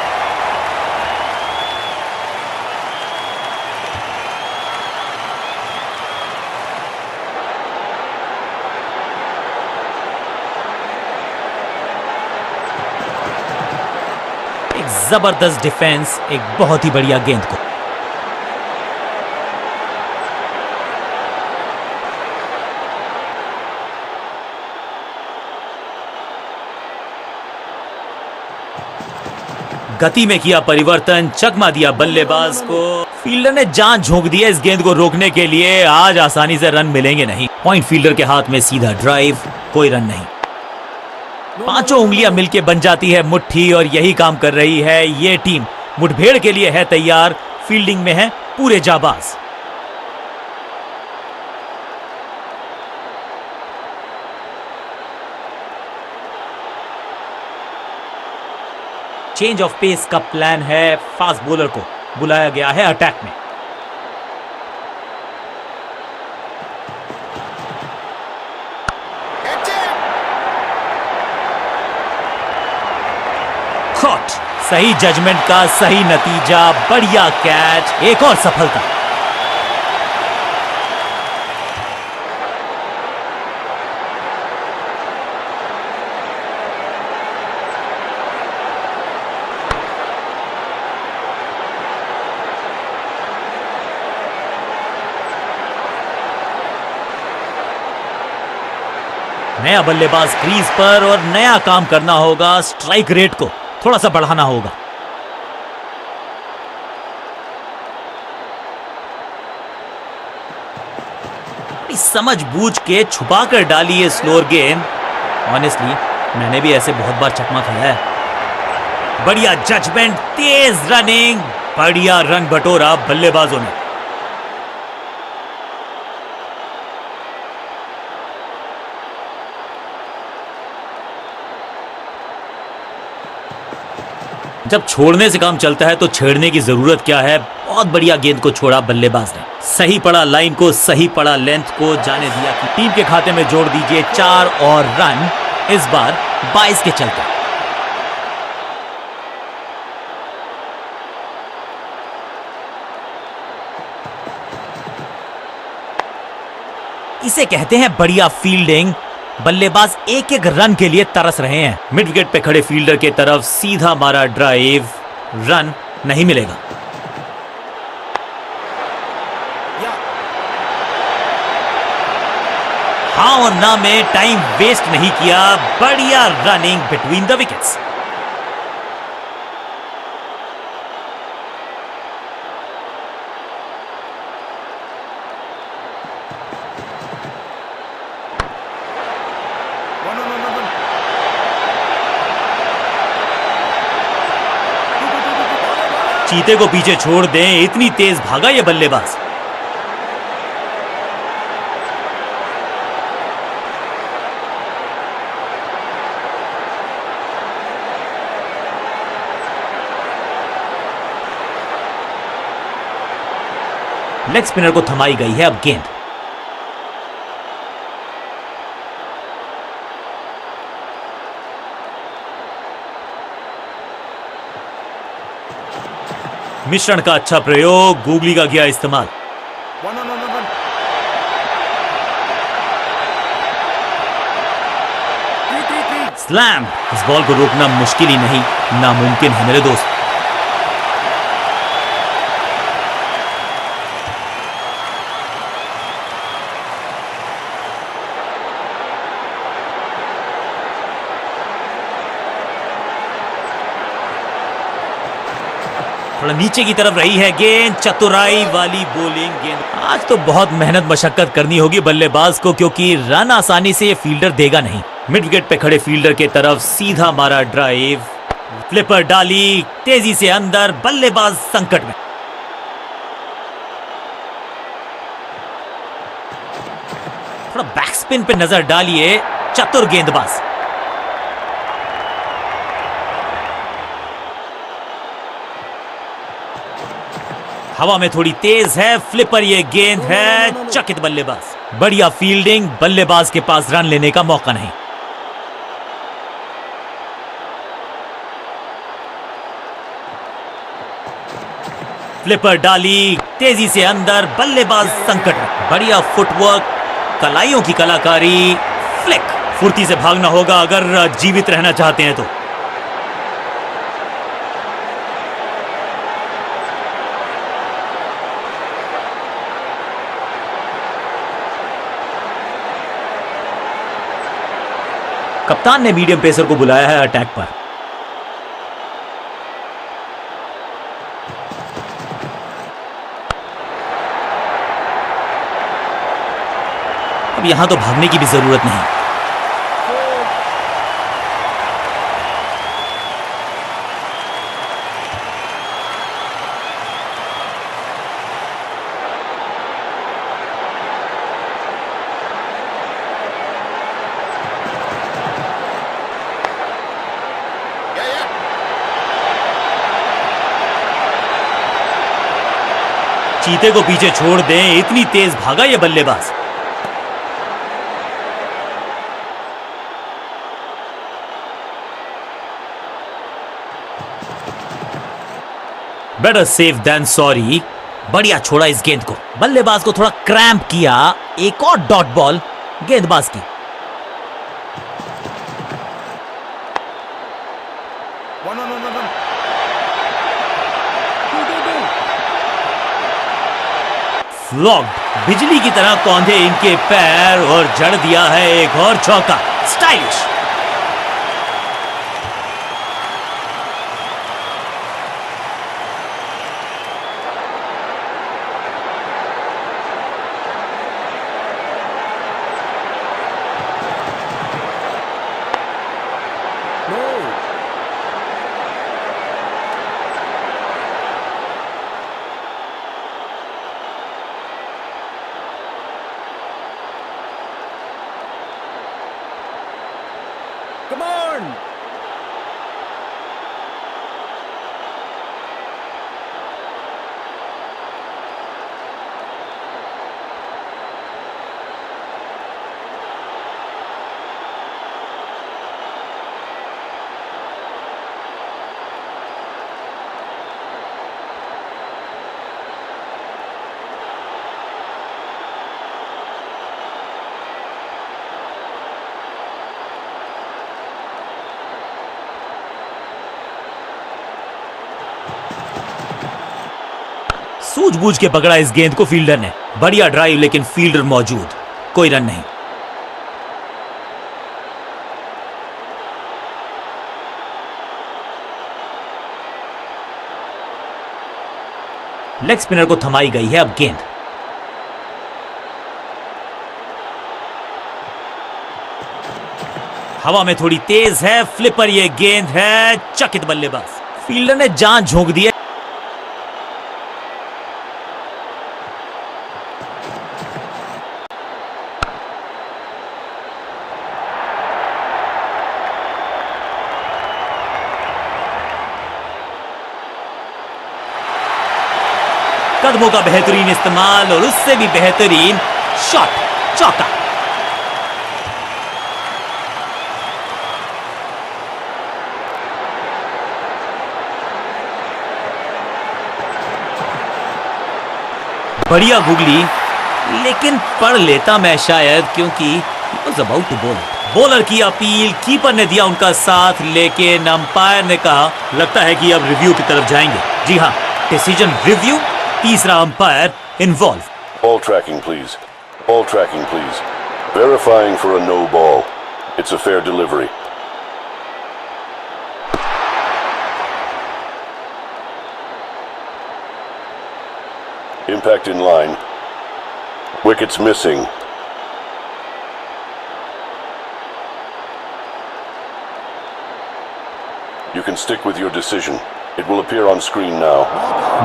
जबरदस्त डिफेंस, एक बहुत ही बढ़िया गेंद को। गति में किया परिवर्तन, चकमा दिया बल्लेबाज को। फील्डर ने जान झोंक दी है इस गेंद को रोकने के लिए। आज आसानी से रन मिलेंगे नहीं। पॉइंट फील्डर के हाथ में सीधा ड्राइव, कोई रन नहीं। पांचों उंगलियां मिलके बन जाती है मुट्ठी और यही काम कर रही है ये टीम। मुठभेड़ के लिए है तैयार, फील्डिंग में है पूरे जाबाज। चेंज ऑफ पेस का प्लान है, फास्ट बॉलर को बुलाया गया है अटैक में। कॉट, सही जजमेंट का सही नतीजा, बढ़िया कैच, एक और सफलता। नया बल्लेबाज क्रीज पर और नया काम करना होगा, स्ट्राइक रेट को थोड़ा सा बढ़ाना होगा। समझ बूझ के छुपा कर डाली है स्लोअर गेंद। ऑनेस्टली मैंने भी ऐसे बहुत बार चकमा खाया है। बढ़िया जजमेंट, तेज रनिंग, बढ़िया रन बटोरा बल्लेबाजों ने। जब छोड़ने से काम चलता है तो छेड़ने की जरूरत क्या है। बहुत बढ़िया गेंद को छोड़ा बल्लेबाज ने, सही पड़ा लाइन को, सही पड़ा लेंथ को, जाने दिया कि टीम के खाते में जोड़ दीजिए 4 और रन, इस बार 22 के चलते। इसे कहते हैं बढ़िया फील्डिंग। बल्लेबाज एक एक रन के लिए तरस रहे हैं। मिड विकेट पे खड़े फील्डर की तरफ सीधा मारा ड्राइव, रन नहीं मिलेगा। हाँ और ना में टाइम वेस्ट नहीं किया, बढ़िया रनिंग बिटवीन द विकेट्स। चीते को पीछे छोड़ दें, इतनी तेज भागा ये बल्लेबाज। लेग स्पिनर को थमाई गई है अब गेंद। मिश्रण का अच्छा प्रयोग, गूगली का किया इस्तेमाल। स्लैम, इस बॉल को रोकना मुश्किल ही नहीं, नामुमकिन है मेरे दोस्त। थोड़ा नीचे की तरफ रही है गेंद, चतुराई वाली बॉलिंग गेंद। आज तो बहुत मेहनत मशक्कत करनी होगी बल्लेबाज को, क्योंकि रन आसानी से ये फील्डर देगा नहीं। मिड विकेट पे खड़े फील्डर के तरफ सीधा मारा ड्राइव, फ्लिपर डाली तेजी से अंदर, बल्लेबाज संकट में। थोड़ा बैक स्पिन पे नजर डालिए, चतुर गेंदबाज। हवा में थोड़ी तेज है, फ्लिपर ये गेंद है, चकित बल्लेबाज। बढ़िया फील्डिंग, बल्लेबाज के पास रन लेने का मौका नहीं। फ्लिपर डाली तेजी से अंदर, बल्लेबाज संकट में। बढ़िया फुटवर्क, कलाइयों की कलाकारी, फ्लिक। फुर्ती से भागना होगा अगर जीवित रहना चाहते हैं तो। कप्तान ने मीडियम पेसर को बुलाया है अटैक पर। अब यहां तो भागने की भी जरूरत नहीं। चीते को पीछे छोड़ दें, इतनी तेज भागा ये बल्लेबाज। Better safe than sorry. बढ़िया छोड़ा इस गेंद को, बल्लेबाज को थोड़ा क्रैम्प किया। एक और डॉट बॉल गेंदबाज की। One, one, one, one, one. फ्लॉग्ड। बिजली की तरह कौंधे इनके पैर और जड़ दिया है एक और चौका। स्टाइलिश। No. Come on. सूझबूझ के पकड़ा इस गेंद को फील्डर ने। बढ़िया ड्राइव, लेकिन फील्डर मौजूद, कोई रन नहीं। लेग स्पिनर को थमाई गई है अब गेंद। हवा में थोड़ी तेज है, फ्लिपर ये गेंद है। चकित बल्लेबाज, फील्डर ने जान झोंक दी है। कदमों का बेहतरीन इस्तेमाल और उससे भी बेहतरीन शॉट, चौका। बढ़िया गुगली, लेकिन पढ़ लेता मैं शायद, क्योंकि was about to bowl it. Bowler की अपील, कीपर ने दिया उनका साथ, लेकिन अंपायर ने कहा लगता है कि अब रिव्यू की तरफ जाएंगे। जी हां, डिसीजन रिव्यू। तीसरा umpire involve. Ball tracking, please. Ball tracking, please. Verifying for a no ball. It's a fair delivery. Impact in line. Wickets missing. You can stick with your decision. It will appear on screen now.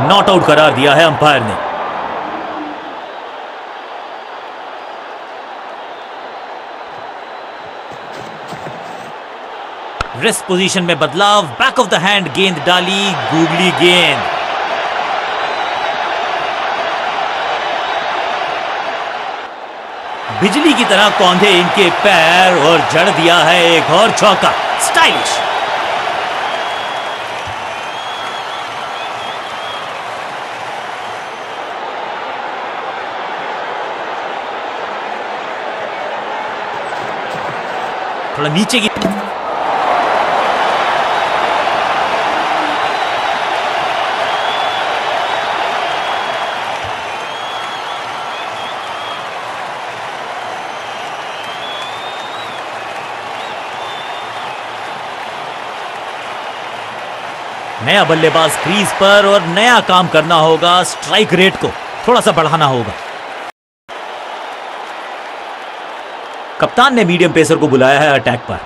Not out करार दिया है umpire ने। Rest position में बदलाव, back of the hand गेंद डाली, googly गेंद। बिजली की तरह कौंधे इनके पैर और जड़ दिया है एक और चौका। स्टाइलिश। थोड़ा नीचे की नया बल्लेबाज क्रीज पर और नया काम करना होगा। स्ट्राइक रेट को थोड़ा सा बढ़ाना होगा। कप्तान ने मीडियम पेसर को बुलाया है अटैक पर।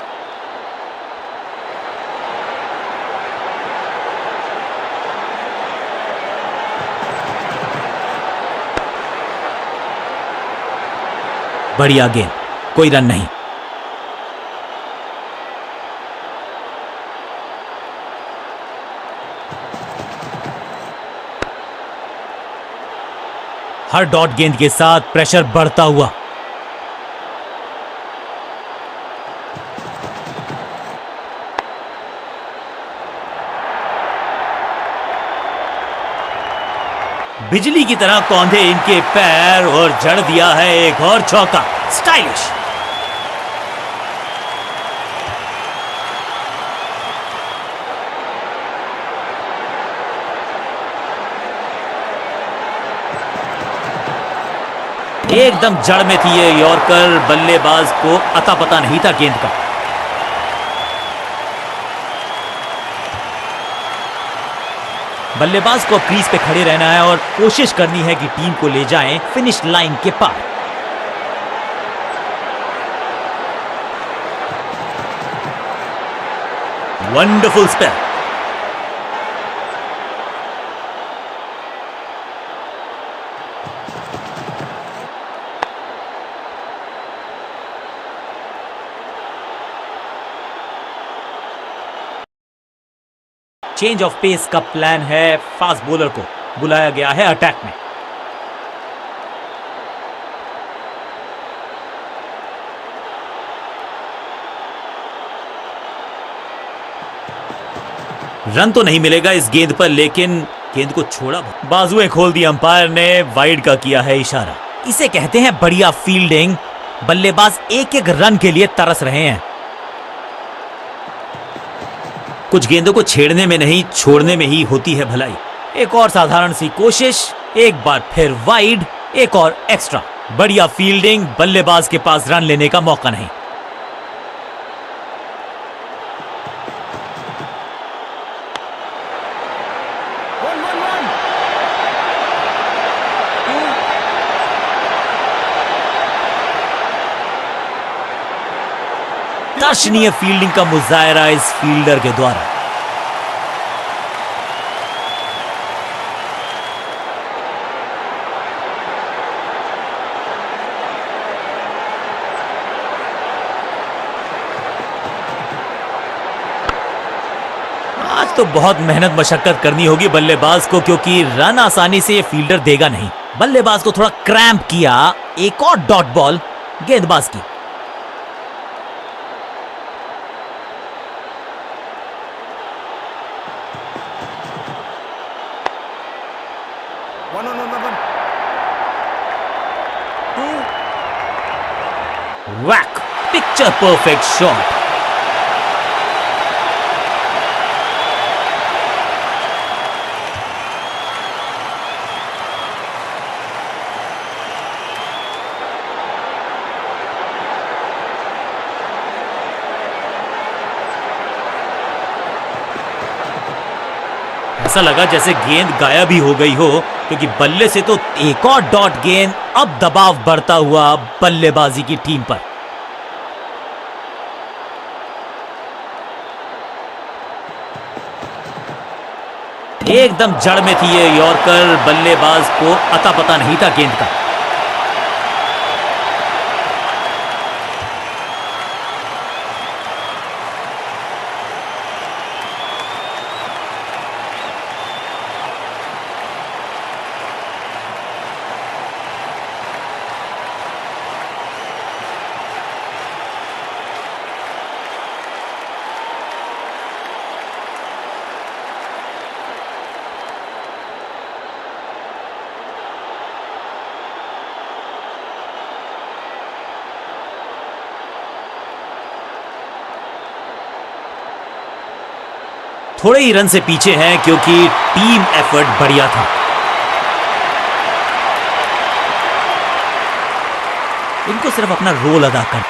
बढ़िया गेंद, कोई रन नहीं। हर डॉट गेंद के साथ प्रेशर बढ़ता हुआ। बिजली की तरह कौंधे इनके पैर और जड़ दिया है एक और चौका। स्टाइलिश। एकदम जड़ में थी ये यॉर्कर, बल्लेबाज को अता पता नहीं था गेंद का। बल्लेबाज को क्रीज पे खड़े रहना है और कोशिश करनी है कि टीम को ले जाएं फिनिश लाइन के पार। Wonderful spell. Change of pace का प्लान है। फास्ट बॉलर को बुलाया गया है अटैक में। रन तो नहीं मिलेगा इस गेंद पर, लेकिन गेंद को छोड़ा। बाजुएं खोल दी अंपायर ने, वाइड का किया है इशारा। इसे कहते हैं बढ़िया फील्डिंग। बल्लेबाज एक एक रन के लिए तरस रहे हैं। कुछ गेंदों को छेड़ने में नहीं, छोड़ने में ही होती है भलाई। एक और साधारण सी कोशिश, एक बार फिर वाइड, एक और एक्स्ट्रा। बढ़िया फील्डिंग, बल्लेबाज के पास रन लेने का मौका नहीं। दर्शनीय फील्डिंग का मुजाहरा इस फील्डर के द्वारा। आज तो बहुत मेहनत मशक्कत करनी होगी बल्लेबाज को, क्योंकि रन आसानी से ये फील्डर देगा नहीं। बल्लेबाज को थोड़ा क्रैम्प किया। एक और डॉट बॉल गेंदबाज की। Whack! Picture perfect shot. ऐसा लगा जैसे गेंद गायब ही हो गई हो, क्योंकि बल्ले से तो एक और डॉट गेंद। अब दबाव बढ़ता हुआ बल्लेबाजी की टीम पर। एकदम जड़ में थी ये यॉर्कर, बल्लेबाज को अता पता नहीं था गेंद का। थोड़े ही रन से पीछे हैं, क्योंकि टीम एफर्ट बढ़िया था। इनको सिर्फ अपना रोल अदा कर